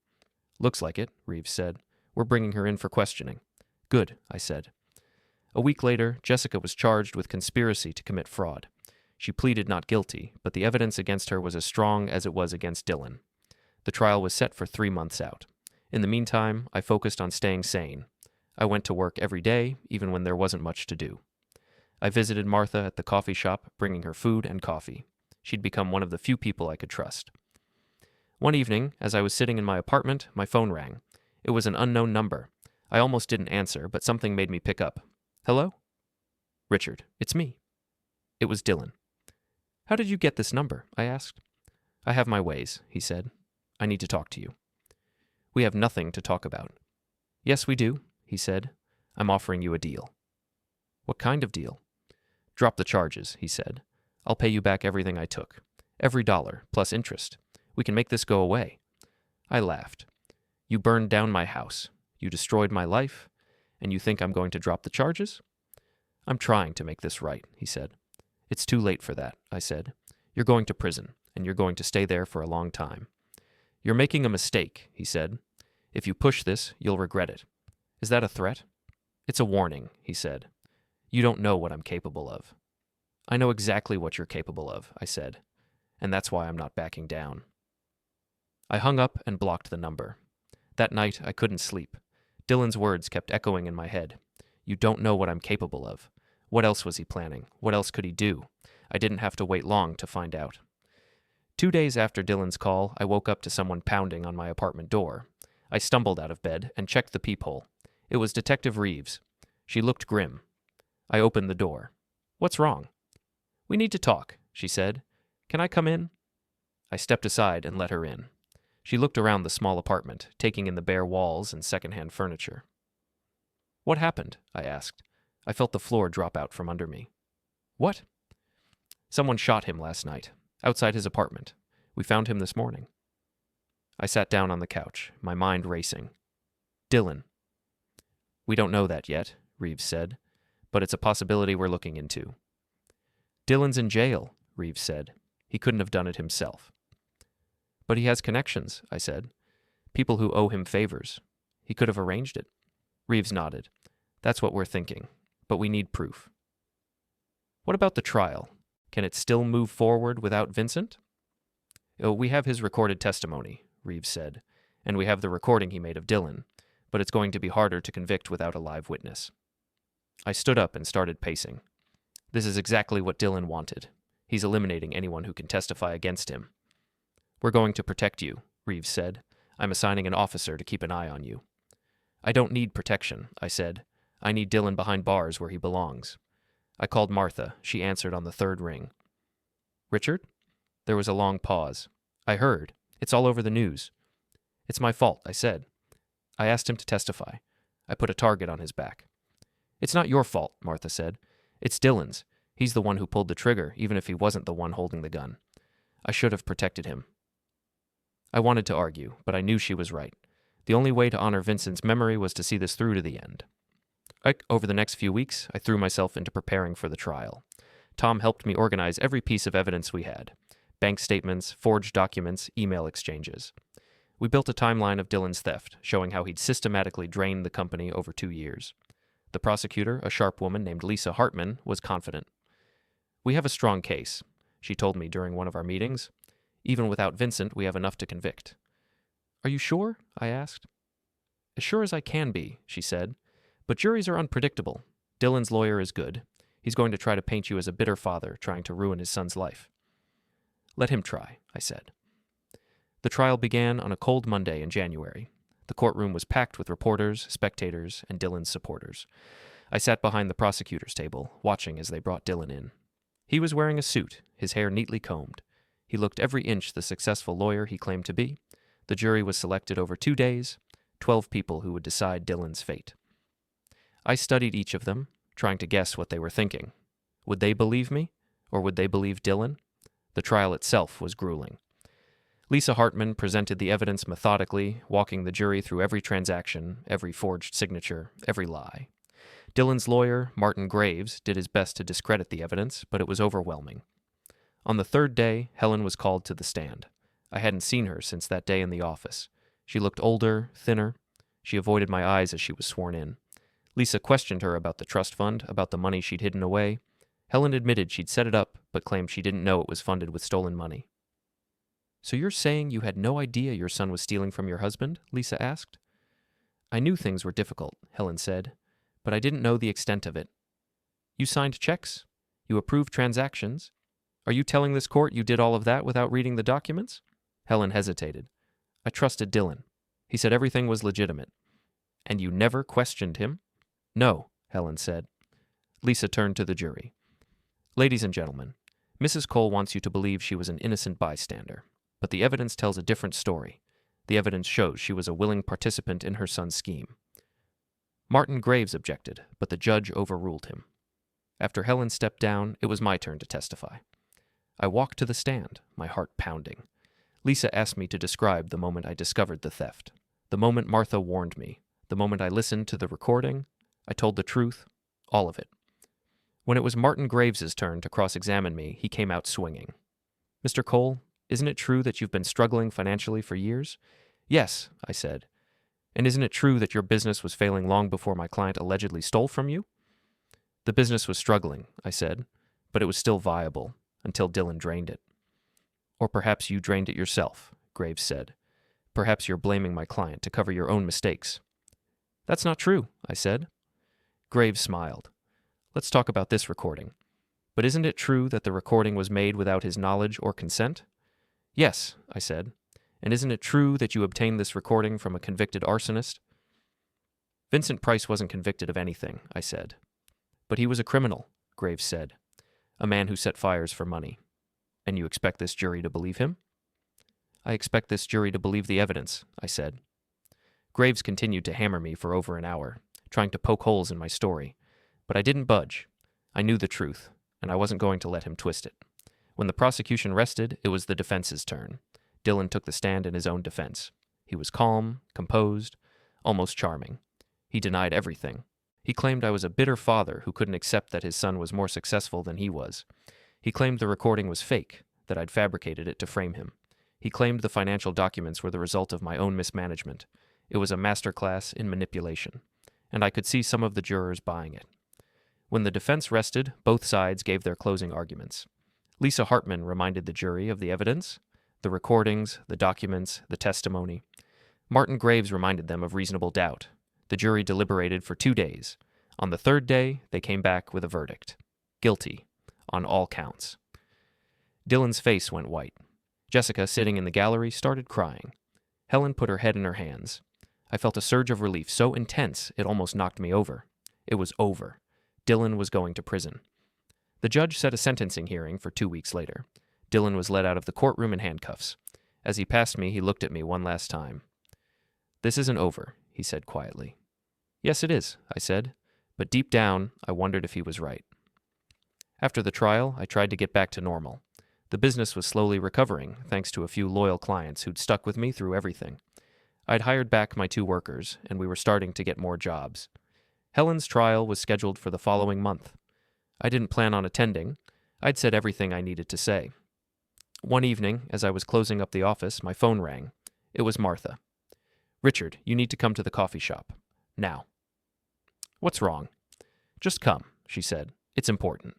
"Looks like it," Reeves said. "We're bringing her in for questioning." "Good," I said. A week later, Jessica was charged with conspiracy to commit fraud. She pleaded not guilty, but the evidence against her was as strong as it was against Dylan. The trial was set for 3 months out. In the meantime, I focused on staying sane. I went to work every day, even when there wasn't much to do. I visited Martha at the coffee shop, bringing her food and coffee. She'd become one of the few people I could trust. One evening, as I was sitting in my apartment, my phone rang. It was an unknown number. I almost didn't answer, but something made me pick up. "Hello?" "Richard, it's me." It was Dylan. "How did you get this number?" I asked. "I have my ways," he said. "I need to talk to you." "We have nothing to talk about." "Yes, we do," he said. "I'm offering you a deal." "What kind of deal?" "Drop the charges," he said. "I'll pay you back everything I took. Every dollar, plus interest. We can make this go away." I laughed. "You burned down my house. You destroyed my life. And you think I'm going to drop the charges?" "I'm trying to make this right," he said. "It's too late for that," I said. "You're going to prison, and you're going to stay there for a long time." "You're making a mistake," he said. "If you push this, you'll regret it." "Is that a threat?" "It's a warning," he said. "You don't know what I'm capable of." "I know exactly what you're capable of," I said. "And that's why I'm not backing down." I hung up and blocked the number. That night, I couldn't sleep. Dylan's words kept echoing in my head. "You don't know what I'm capable of." What else was he planning? What else could he do? I didn't have to wait long to find out. 2 days after Dylan's call, I woke up to someone pounding on my apartment door. I stumbled out of bed and checked the peephole. It was Detective Reeves. She looked grim. I opened the door. "What's wrong?" "We need to talk," she said. "Can I come in?" I stepped aside and let her in. She looked around the small apartment, taking in the bare walls and secondhand furniture. "What happened?" I asked. I felt the floor drop out from under me. "What?" "Someone shot him last night, outside his apartment. We found him this morning." I sat down on the couch, my mind racing. "Dylan." "We don't know that yet," Reeves said, "but it's a possibility we're looking into." "Dylan's in jail," Reeves said. "He couldn't have done it himself." "But he has connections," I said. "People who owe him favors. He could have arranged it." Reeves nodded. "That's what we're thinking, but we need proof." "What about the trial? Can it still move forward without Vincent?" "Oh, we have his recorded testimony," Reeves said, "and we have the recording he made of Dylan, but it's going to be harder to convict without a live witness." I stood up and started pacing. This is exactly what Dylan wanted. He's eliminating anyone who can testify against him. "We're going to protect you," Reeves said. "I'm assigning an officer to keep an eye on you." "I don't need protection," I said. "I need Dylan behind bars where he belongs." I called Martha. She answered on the third ring. "Richard?" There was a long pause. "I heard. It's all over the news." "It's my fault," I said. "I asked him to testify. I put a target on his back." "It's not your fault," Martha said. "It's Dylan's. He's the one who pulled the trigger, even if he wasn't the one holding the gun. I should have protected him." I wanted to argue, but I knew she was right. The only way to honor Vincent's memory was to see this through to the end. Over the next few weeks, I threw myself into preparing for the trial. Tom helped me organize every piece of evidence we had: bank statements, forged documents, email exchanges. We built a timeline of Dylan's theft, showing how he'd systematically drained the company over 2 years. The prosecutor, a sharp woman named Lisa Hartman, was confident. "We have a strong case," she told me during one of our meetings. "Even without Vincent, we have enough to convict." "Are you sure?" I asked. "As sure as I can be," she said. "But juries are unpredictable. Dylan's lawyer is good. He's going to try to paint you as a bitter father trying to ruin his son's life." "Let him try," I said. The trial began on a cold Monday in January. The courtroom was packed with reporters, spectators, and Dylan's supporters. I sat behind the prosecutor's table, watching as they brought Dylan in. He was wearing a suit, his hair neatly combed. He looked every inch the successful lawyer he claimed to be. The jury was selected over 2 days, 12 people who would decide Dylan's fate. I studied each of them, trying to guess what they were thinking. Would they believe me, or would they believe Dylan? The trial itself was grueling. Lisa Hartman presented the evidence methodically, walking the jury through every transaction, every forged signature, every lie. Dylan's lawyer, Martin Graves, did his best to discredit the evidence, but it was overwhelming. On the third day, Helen was called to the stand. I hadn't seen her since that day in the office. She looked older, thinner. She avoided my eyes as she was sworn in. Lisa questioned her about the trust fund, about the money she'd hidden away. Helen admitted she'd set it up, but claimed she didn't know it was funded with stolen money. "So you're saying you had no idea your son was stealing from your husband?" Lisa asked. "I knew things were difficult," Helen said, "but I didn't know the extent of it." "You signed checks? You approved transactions? Are you telling this court you did all of that without reading the documents?" Helen hesitated. "I trusted Dylan. He said everything was legitimate." "And you never questioned him?" "No," Helen said. Lisa turned to the jury. "Ladies and gentlemen, Mrs. Cole wants you to believe she was an innocent bystander. But the evidence tells a different story. The evidence shows she was a willing participant in her son's scheme." Martin Graves objected, but the judge overruled him. After Helen stepped down, it was my turn to testify. I walked to the stand, my heart pounding. Lisa asked me to describe the moment I discovered the theft, the moment Martha warned me, the moment I listened to the recording. I told the truth, all of it. When it was Martin Graves's turn to cross-examine me, he came out swinging. "Mr. Cole, isn't it true that you've been struggling financially for years?" "Yes," I said. "And isn't it true that your business was failing long before my client allegedly stole from you?" "The business was struggling," I said, "but it was still viable, until Dylan drained it." "Or perhaps you drained it yourself," Graves said. "Perhaps you're blaming my client to cover your own mistakes." "That's not true," I said. Graves smiled. "Let's talk about this recording. But isn't it true that the recording was made without his knowledge or consent?" "Yes," I said. "And isn't it true that you obtained this recording from a convicted arsonist?" "Vincent Price wasn't convicted of anything," I said. "But he was a criminal," Graves said. "A man who set fires for money. And you expect this jury to believe him?" "I expect this jury to believe the evidence," I said. Graves continued to hammer me for over an hour, trying to poke holes in my story. But I didn't budge. I knew the truth, and I wasn't going to let him twist it. When the prosecution rested, it was the defense's turn. Dylan took the stand in his own defense. He was calm, composed, almost charming. He denied everything. He claimed I was a bitter father who couldn't accept that his son was more successful than he was. He claimed the recording was fake, that I'd fabricated it to frame him. He claimed the financial documents were the result of my own mismanagement. It was a masterclass in manipulation. And I could see some of the jurors buying it. When the defense rested, both sides gave their closing arguments. Lisa Hartman reminded the jury of the evidence, the recordings, the documents, the testimony. Martin Graves reminded them of reasonable doubt. The jury deliberated for 2 days. On the third day, they came back with a verdict. Guilty, on all counts. Dylan's face went white. Jessica, sitting in the gallery, started crying. Helen put her head in her hands. I felt a surge of relief so intense it almost knocked me over. It was over. Dylan was going to prison. The judge set a sentencing hearing for 2 weeks later. Dylan was led out of the courtroom in handcuffs. As he passed me, he looked at me one last time. "This isn't over," he said quietly. "Yes, it is," I said, but deep down, I wondered if he was right. After the trial, I tried to get back to normal. The business was slowly recovering, thanks to a few loyal clients who'd stuck with me through everything. I'd hired back my 2 workers, and we were starting to get more jobs. Helen's trial was scheduled for the following month. I didn't plan on attending. I'd said everything I needed to say. One evening, as I was closing up the office, my phone rang. It was Martha. "Richard, you need to come to the coffee shop. Now." "What's wrong?" Just come, she said. It's important.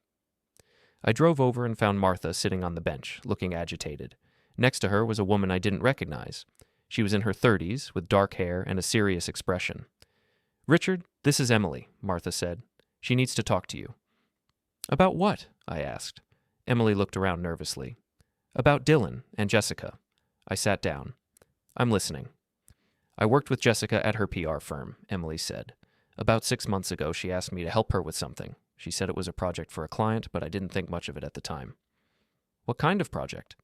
I drove over and found Martha sitting on the bench, looking agitated. Next to her was a woman I didn't recognize. She was in her 30s, with dark hair and a serious expression. "Richard, this is Emily," Martha said. "She needs to talk to you." "About what?" I asked. Emily looked around nervously. "About Dylan and Jessica." I sat down. "I'm listening." "I worked with Jessica at her PR firm," Emily said. "About 6 months ago, she asked me to help her with something. She said it was a project for a client, but I didn't think much of it at the time." "What kind of project?"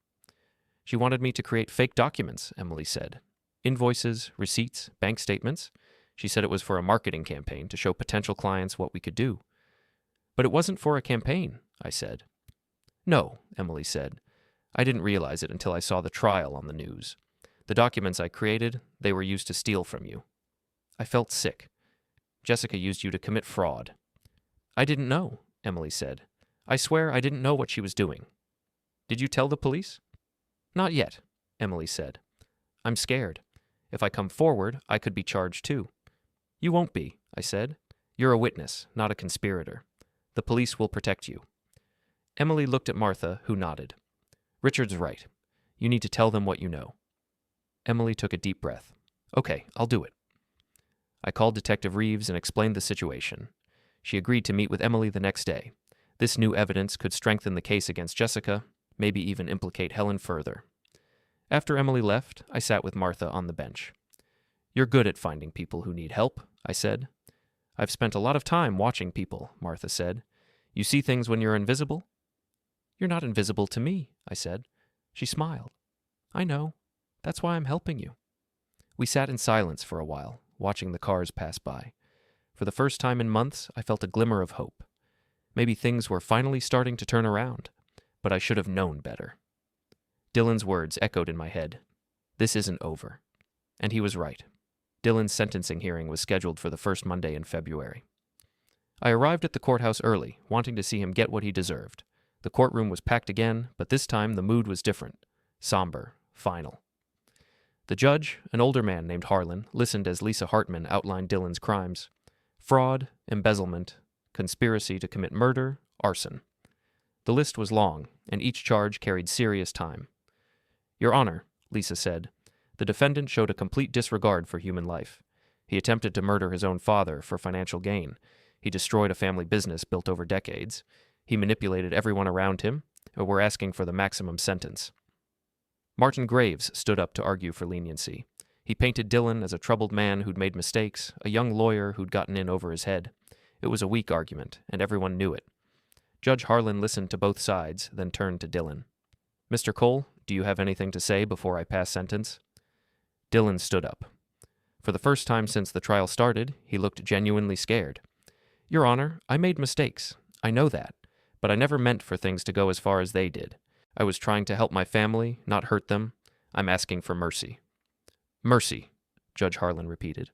"She wanted me to create fake documents," Emily said. "Invoices, receipts, bank statements. She said it was for a marketing campaign to show potential clients what we could do." "But it wasn't for a campaign," I said. "No," Emily said. "I didn't realize it until I saw the trial on the news. The documents I created, they were used to steal from you." I felt sick. "Jessica used you to commit fraud." "I didn't know," Emily said. "I swear I didn't know what she was doing." "Did you tell the police?" "Not yet," Emily said. "I'm scared. If I come forward, I could be charged too." "You won't be," I said. "You're a witness, not a conspirator. The police will protect you." Emily looked at Martha, who nodded. "Richard's right. You need to tell them what you know." Emily took a deep breath. "Okay, I'll do it." I called Detective Reeves and explained the situation. She agreed to meet with Emily the next day. This new evidence could strengthen the case against Jessica, maybe even implicate Helen further. After Emily left, I sat with Martha on the bench. "You're good at finding people who need help," I said. "I've spent a lot of time watching people," Martha said. "You see things when you're invisible?" "You're not invisible to me," I said. She smiled. "I know. That's why I'm helping you." We sat in silence for a while, watching the cars pass by. For the first time in months, I felt a glimmer of hope. Maybe things were finally starting to turn around, but I should have known better. Dylan's words echoed in my head. This isn't over. And he was right. Dylan's sentencing hearing was scheduled for the first Monday in February. I arrived at the courthouse early, wanting to see him get what he deserved. The courtroom was packed again, but this time the mood was different. Somber, final. The judge, an older man named Harlan, listened as Lisa Hartman outlined Dylan's crimes. Fraud, embezzlement, conspiracy to commit murder, arson. The list was long, and each charge carried serious time. "Your Honor," Lisa said, "the defendant showed a complete disregard for human life. He attempted to murder his own father for financial gain. He destroyed a family business built over decades. He manipulated everyone around him. We're asking for the maximum sentence." Martin Graves stood up to argue for leniency. He painted Dylan as a troubled man who'd made mistakes, a young lawyer who'd gotten in over his head. It was a weak argument, and everyone knew it. Judge Harlan listened to both sides, then turned to Dylan. "Mr. Cole, do you have anything to say before I pass sentence?" Dylan stood up. For the first time since the trial started, he looked genuinely scared. "Your Honor, I made mistakes. I know that. But I never meant for things to go as far as they did. I was trying to help my family, not hurt them. I'm asking for mercy." "Mercy," Judge Harlan repeated.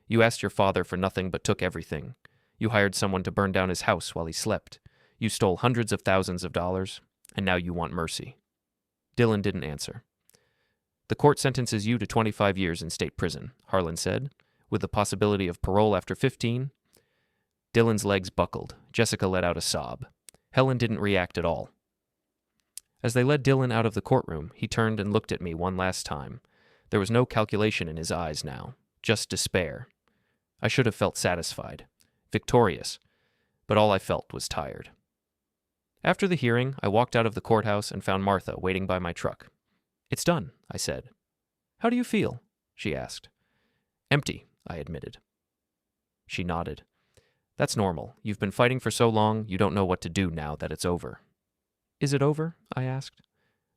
"You asked your father for nothing but took everything. You hired someone to burn down his house while he slept. You stole hundreds of thousands of dollars, and now you want mercy." Dylan didn't answer. "The court sentences you to 25 years in state prison," Harlan said, "with the possibility of parole after 15. Dylan's legs buckled. Jessica let out a sob. Helen didn't react at all. As they led Dylan out of the courtroom, he turned and looked at me one last time. There was no calculation in his eyes now, just despair. I should have felt satisfied, victorious, but all I felt was tired. After the hearing, I walked out of the courthouse and found Martha waiting by my truck. "It's done," I said. "How do you feel?" she asked. "Empty," I admitted. She nodded. "That's normal. You've been fighting for so long, you don't know what to do now that it's over." "Is it over?" I asked.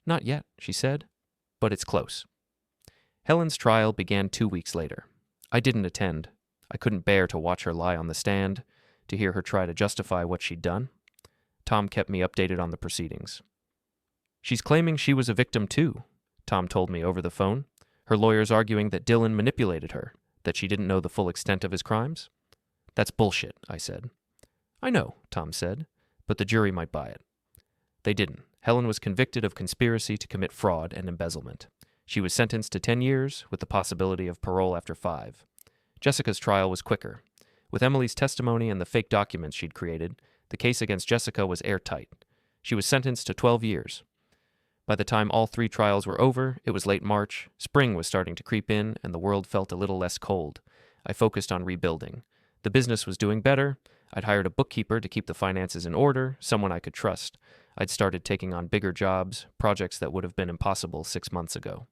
"Not yet," she said, "but it's close." Helen's trial began 2 weeks later. I didn't attend. I couldn't bear to watch her lie on the stand, to hear her try to justify what she'd done. Tom kept me updated on the proceedings. "She's claiming she was a victim too," Tom told me over the phone. "Her lawyer's arguing that Dylan manipulated her, that she didn't know the full extent of his crimes." "That's bullshit," I said. "I know," Tom said, "but the jury might buy it." They didn't. Helen was convicted of conspiracy to commit fraud and embezzlement. She was sentenced to 10 years, with the possibility of parole after 5. Jessica's trial was quicker. With Emily's testimony and the fake documents she'd created, the case against Jessica was airtight. She was sentenced to 12 years. By the time all 3 trials were over, it was late March, spring was starting to creep in, and the world felt a little less cold. I focused on rebuilding. The business was doing better. I'd hired a bookkeeper to keep the finances in order, someone I could trust. I'd started taking on bigger jobs, projects that would have been impossible 6 months ago.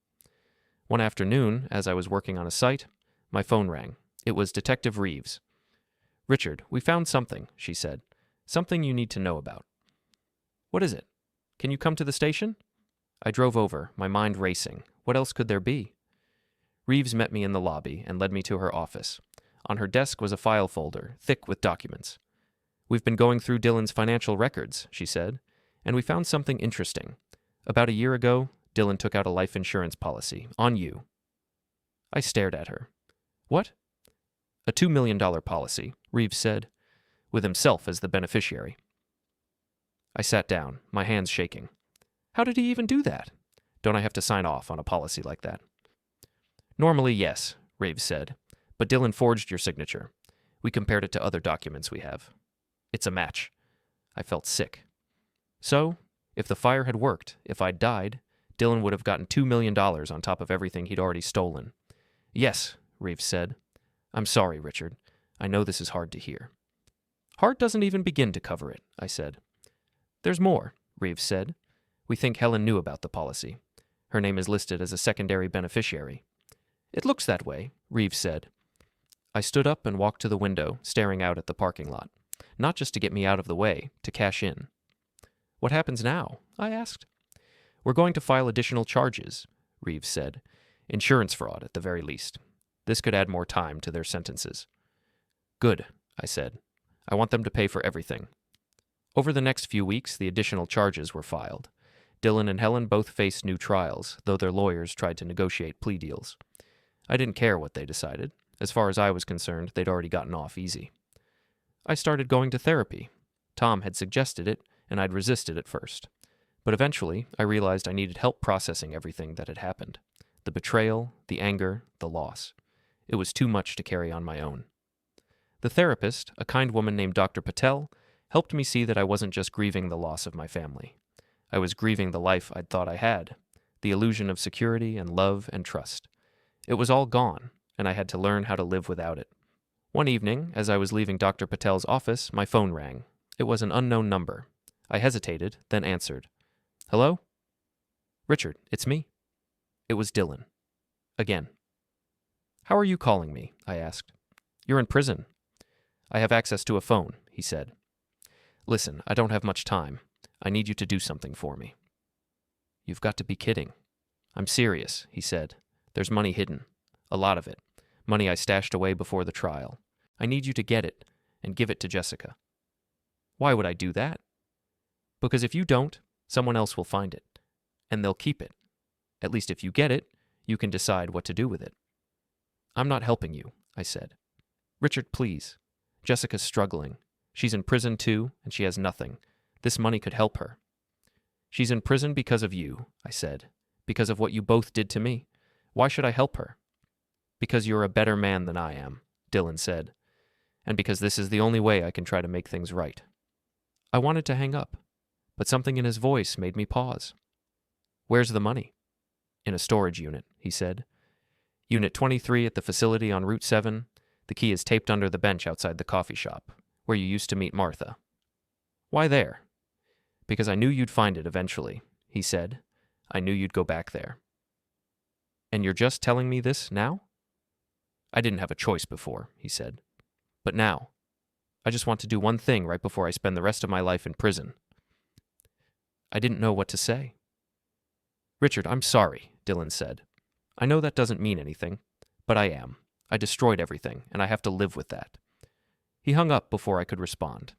One afternoon, as I was working on a site, my phone rang. It was Detective Reeves. "Richard, we found something," she said. "Something you need to know about." "What is it? Can you come to the station?" I drove over, my mind racing. What else could there be? Reeves met me in the lobby and led me to her office. On her desk was a file folder, thick with documents. "We've been going through Dylan's financial records," she said, "and we found something interesting. About a year ago, Dylan took out a life insurance policy, on you." I stared at her. "What?" "A $2 million policy," Reeves said, "with himself as the beneficiary." I sat down, my hands shaking. "How did he even do that? Don't I have to sign off on a policy like that?" "Normally, yes," Reeves said, "but Dylan forged your signature. We compared it to other documents we have. It's a match." I felt sick. So, if the fire had worked, if I'd died, Dylan would have gotten $2 million on top of everything he'd already stolen. "Yes," Reeves said. "I'm sorry, Richard. I know this is hard to hear." "Hard doesn't even begin to cover it," I said. "There's more," Reeves said. "We think Helen knew about the policy. Her name is listed as a secondary beneficiary." "It looks that way," Reeves said. I stood up and walked to the window, staring out at the parking lot. Not just to get me out of the way, to cash in. "What happens now?" I asked. "We're going to file additional charges," Reeves said. "Insurance fraud, at the very least. This could add more time to their sentences." "Good," I said. "I want them to pay for everything." Over the next few weeks, the additional charges were filed. Dylan and Helen both faced new trials, though their lawyers tried to negotiate plea deals. I didn't care what they decided. As far as I was concerned, they'd already gotten off easy. I started going to therapy. Tom had suggested it, and I'd resisted at first. But eventually, I realized I needed help processing everything that had happened. The betrayal, the anger, the loss. It was too much to carry on my own. The therapist, a kind woman named Dr. Patel, helped me see that I wasn't just grieving the loss of my family. I was grieving the life I'd thought I had, the illusion of security and love and trust. It was all gone, and I had to learn how to live without it. One evening, as I was leaving Dr. Patel's office, my phone rang. It was an unknown number. I hesitated, then answered. "Hello?" "Richard, it's me." It was Dylan. Again. "How are you calling me?" I asked. "You're in prison." "I have access to a phone," he said. "Listen, I don't have much time. I need you to do something for me." "You've got to be kidding." "I'm serious," he said. "There's money hidden. A lot of it. Money I stashed away before the trial. I need you to get it and give it to Jessica." "Why would I do that?" "Because if you don't, someone else will find it, and they'll keep it. At least if you get it, you can decide what to do with it." "I'm not helping you," I said. "Richard, please. Jessica's struggling. She's in prison too, and she has nothing. This money could help her." "She's in prison because of you," I said. "Because of what you both did to me. Why should I help her?" "Because you're a better man than I am," Dylan said. "And because this is the only way I can try to make things right." I wanted to hang up, but something in his voice made me pause. "Where's the money?" "In a storage unit," he said. "Unit 23 at the facility on Route 7. The key is taped under the bench outside the coffee shop, where you used to meet Martha." "Why there?" "Because I knew you'd find it eventually," he said. "I knew you'd go back there." "And you're just telling me this now?" "I didn't have a choice before," he said. "But now, I just want to do one thing right before I spend the rest of my life in prison." I didn't know what to say. "Richard, I'm sorry," Dylan said. "I know that doesn't mean anything, but I am. I destroyed everything, and I have to live with that." He hung up before I could respond.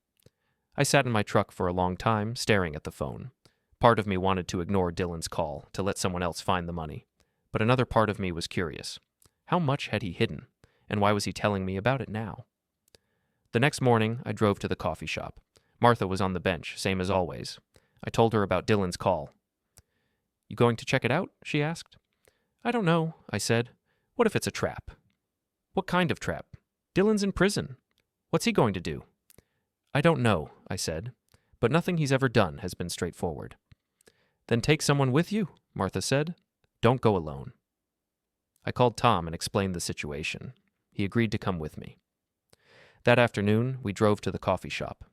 I sat in my truck for a long time, staring at the phone. Part of me wanted to ignore Dylan's call, to let someone else find the money. But another part of me was curious. How much had he hidden, and why was he telling me about it now? The next morning, I drove to the coffee shop. Martha was on the bench, same as always. I told her about Dylan's call. "You going to check it out?" she asked. "I don't know," I said. "What if it's a trap?" "What kind of trap? Dylan's in prison." What's he going to do? I don't know, I said, but nothing he's ever done has been straightforward. Then take someone with you, Martha said. Don't go alone. I called Tom and explained the situation. He agreed to come with me. That afternoon, we drove to the coffee shop.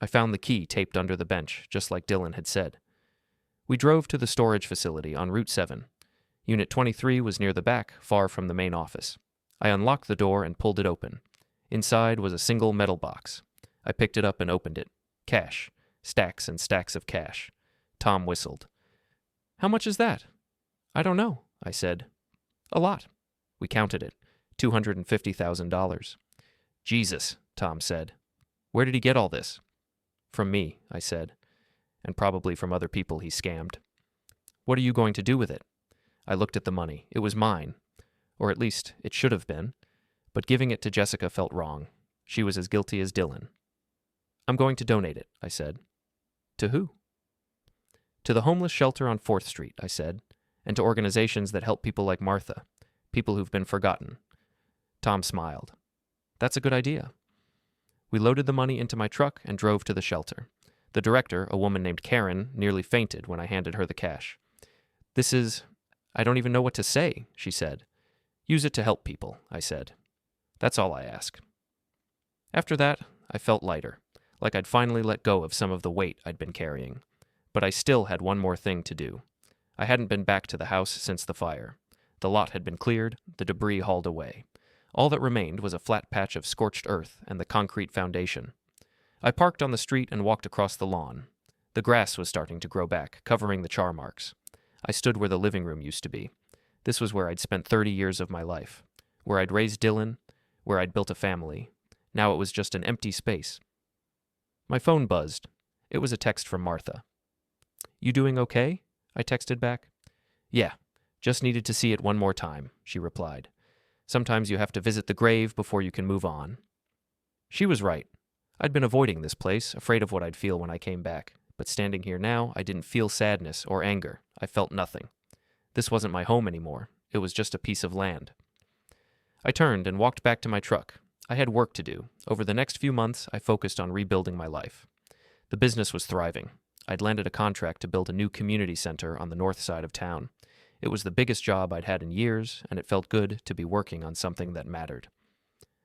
I found the key taped under the bench, just like Dylan had said. We drove to the storage facility on Route 7. Unit 23 was near the back, far from the main office. I unlocked the door and pulled it open. Inside was a single metal box. I picked it up and opened it. Cash. Stacks and stacks of cash. Tom whistled. How much is that? I don't know, I said. A lot. We counted it. $250,000. Jesus, Tom said. Where did he get all this? From me, I said, and probably from other people he scammed. What are you going to do with it? I looked at the money. It was mine. Or at least, it should have been. But giving it to Jessica felt wrong. She was as guilty as Dylan. I'm going to donate it, I said. To who? To the homeless shelter on 4th Street, I said, and to organizations that help people like Martha, people who've been forgotten. Tom smiled. That's a good idea. We loaded the money into my truck and drove to the shelter. The director, a woman named Karen, nearly fainted when I handed her the cash. I don't even know what to say, she said. Use it to help people, I said. That's all I ask. After that, I felt lighter, like I'd finally let go of some of the weight I'd been carrying. But I still had one more thing to do. I hadn't been back to the house since the fire. The lot had been cleared, the debris hauled away. All that remained was a flat patch of scorched earth and the concrete foundation. I parked on the street and walked across the lawn. The grass was starting to grow back, covering the char marks. I stood where the living room used to be. This was where I'd spent 30 years of my life, where I'd raised Dylan, where I'd built a family. Now it was just an empty space. My phone buzzed. It was a text from Martha. You doing okay? I texted back. Yeah, just needed to see it one more time, she replied. Sometimes you have to visit the grave before you can move on. She was right. I'd been avoiding this place, afraid of what I'd feel when I came back. But standing here now, I didn't feel sadness or anger. I felt nothing. This wasn't my home anymore. It was just a piece of land. I turned and walked back to my truck. I had work to do. Over the next few months, I focused on rebuilding my life. The business was thriving. I'd landed a contract to build a new community center on the north side of town. It was the biggest job I'd had in years, and it felt good to be working on something that mattered.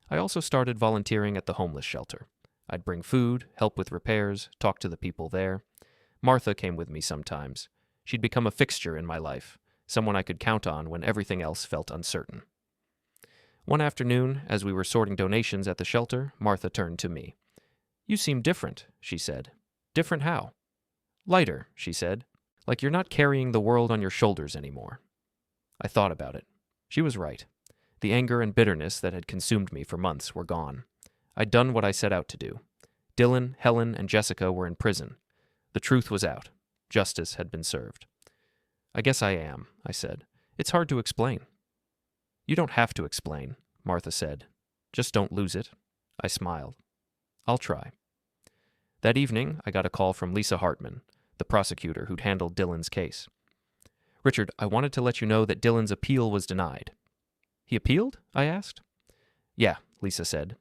I also started volunteering at the homeless shelter. I'd bring food, help with repairs, talk to the people there. Martha came with me sometimes. She'd become a fixture in my life, someone I could count on when everything else felt uncertain. One afternoon, as we were sorting donations at the shelter, Martha turned to me. You seem different, she said. Different how? Lighter, she said. Like you're not carrying the world on your shoulders anymore. I thought about it. She was right. The anger and bitterness that had consumed me for months were gone. I'd done what I set out to do. Dylan, Helen, and Jessica were in prison. The truth was out. Justice had been served. I guess I am, I said. It's hard to explain. You don't have to explain, Martha said. Just don't lose it. I smiled. I'll try. That evening, I got a call from Lisa Hartman, the prosecutor who'd handled Dylan's case. Richard, I wanted to let you know that Dylan's appeal was denied. He appealed? I asked. Yeah, Lisa said.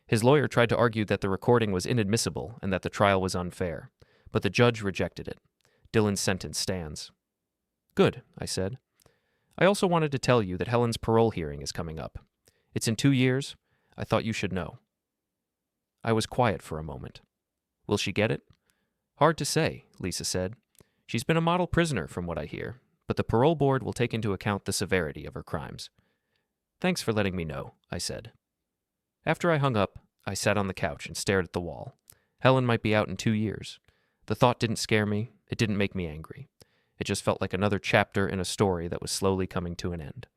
His lawyer tried to argue that the recording was inadmissible and that the trial was unfair, but the judge rejected it. Dylan's sentence stands. Good, I said. I also wanted to tell you that Helen's parole hearing is coming up. It's in 2 years. I thought you should know. I was quiet for a moment. Will she get it? Hard to say, Lisa said. She's been a model prisoner from what I hear, but the parole board will take into account the severity of her crimes. Thanks for letting me know, I said. After I hung up, I sat on the couch and stared at the wall. Helen might be out in 2 years. The thought didn't scare me. It didn't make me angry. It just felt like another chapter in a story that was slowly coming to an end.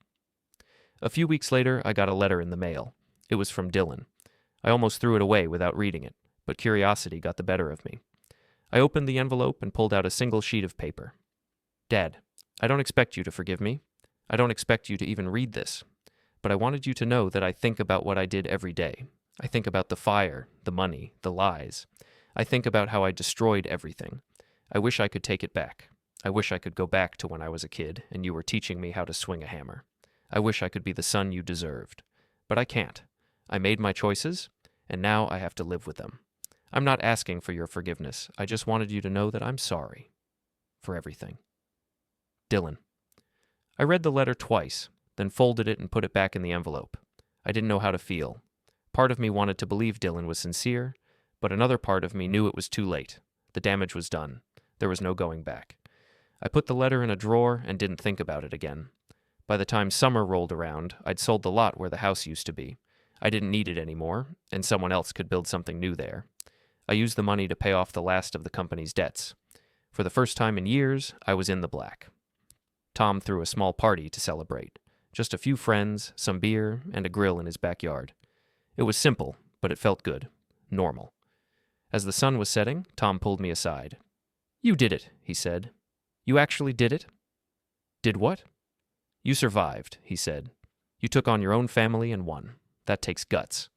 A few weeks later, I got a letter in the mail. It was from Dylan. I almost threw it away without reading it, but curiosity got the better of me. I opened the envelope and pulled out a single sheet of paper. Dad, I don't expect you to forgive me. I don't expect you to even read this. But I wanted you to know that I think about what I did every day. I think about the fire, the money, the lies. I think about how I destroyed everything. I wish I could take it back. I wish I could go back to when I was a kid and you were teaching me how to swing a hammer. I wish I could be the son you deserved. But I can't. I made my choices, and now I have to live with them. I'm not asking for your forgiveness. I just wanted you to know that I'm sorry for everything. Dylan. I read the letter twice, then folded it and put it back in the envelope. I didn't know how to feel. Part of me wanted to believe Dylan was sincere, but another part of me knew it was too late. The damage was done. There was no going back. I put the letter in a drawer and didn't think about it again. By the time summer rolled around, I'd sold the lot where the house used to be. I didn't need it anymore, and someone else could build something new there. I used the money to pay off the last of the company's debts. For the first time in years, I was in the black. Tom threw a small party to celebrate. Just a few friends, some beer, and a grill in his backyard. It was simple, but it felt good. Normal. As the sun was setting, Tom pulled me aside. "You did it," he said. "You actually did it?" "Did what?" "You survived," he said. "You took on your own family and won. That takes guts."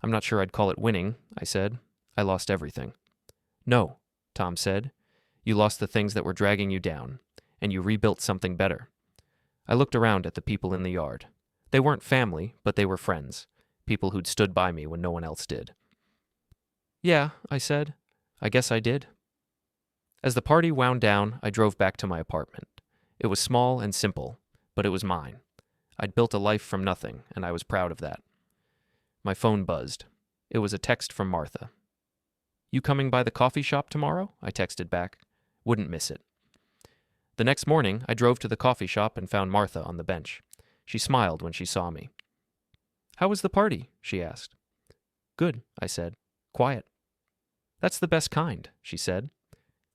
"I'm not sure I'd call it winning," I said. "I lost everything." "No," Tom said. "You lost the things that were dragging you down, and you rebuilt something better." I looked around at the people in the yard. They weren't family, but they were friends. People who'd stood by me when no one else did. "Yeah," I said. "I guess I did." As the party wound down, I drove back to my apartment. It was small and simple, but it was mine. I'd built a life from nothing, and I was proud of that. My phone buzzed. It was a text from Martha. "You coming by the coffee shop tomorrow?" I texted back. Wouldn't miss it. The next morning, I drove to the coffee shop and found Martha on the bench. She smiled when she saw me. "How was the party?" she asked. "Good," I said. "Quiet." "That's the best kind," she said.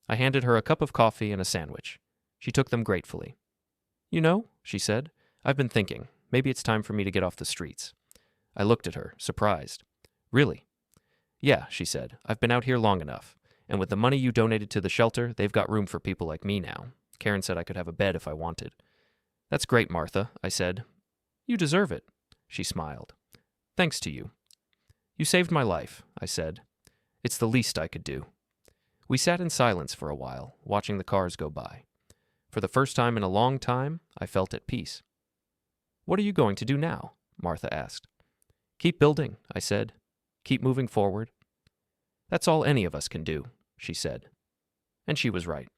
I handed her a cup of coffee and a sandwich. She took them gratefully. "You know," she said, "I've been thinking, maybe it's time for me to get off the streets." I looked at her, surprised. "Really?" "Yeah," she said, "I've been out here long enough, and with the money you donated to the shelter, they've got room for people like me now. Karen said I could have a bed if I wanted." "That's great, Martha," I said. "You deserve it," she smiled. "Thanks to you." "You saved my life," I said. "It's the least I could do." We sat in silence for a while, watching the cars go by. For the first time in a long time, I felt at peace. "What are you going to do now?" Martha asked. "Keep building," I said. "Keep moving forward." "That's all any of us can do," she said. And she was right.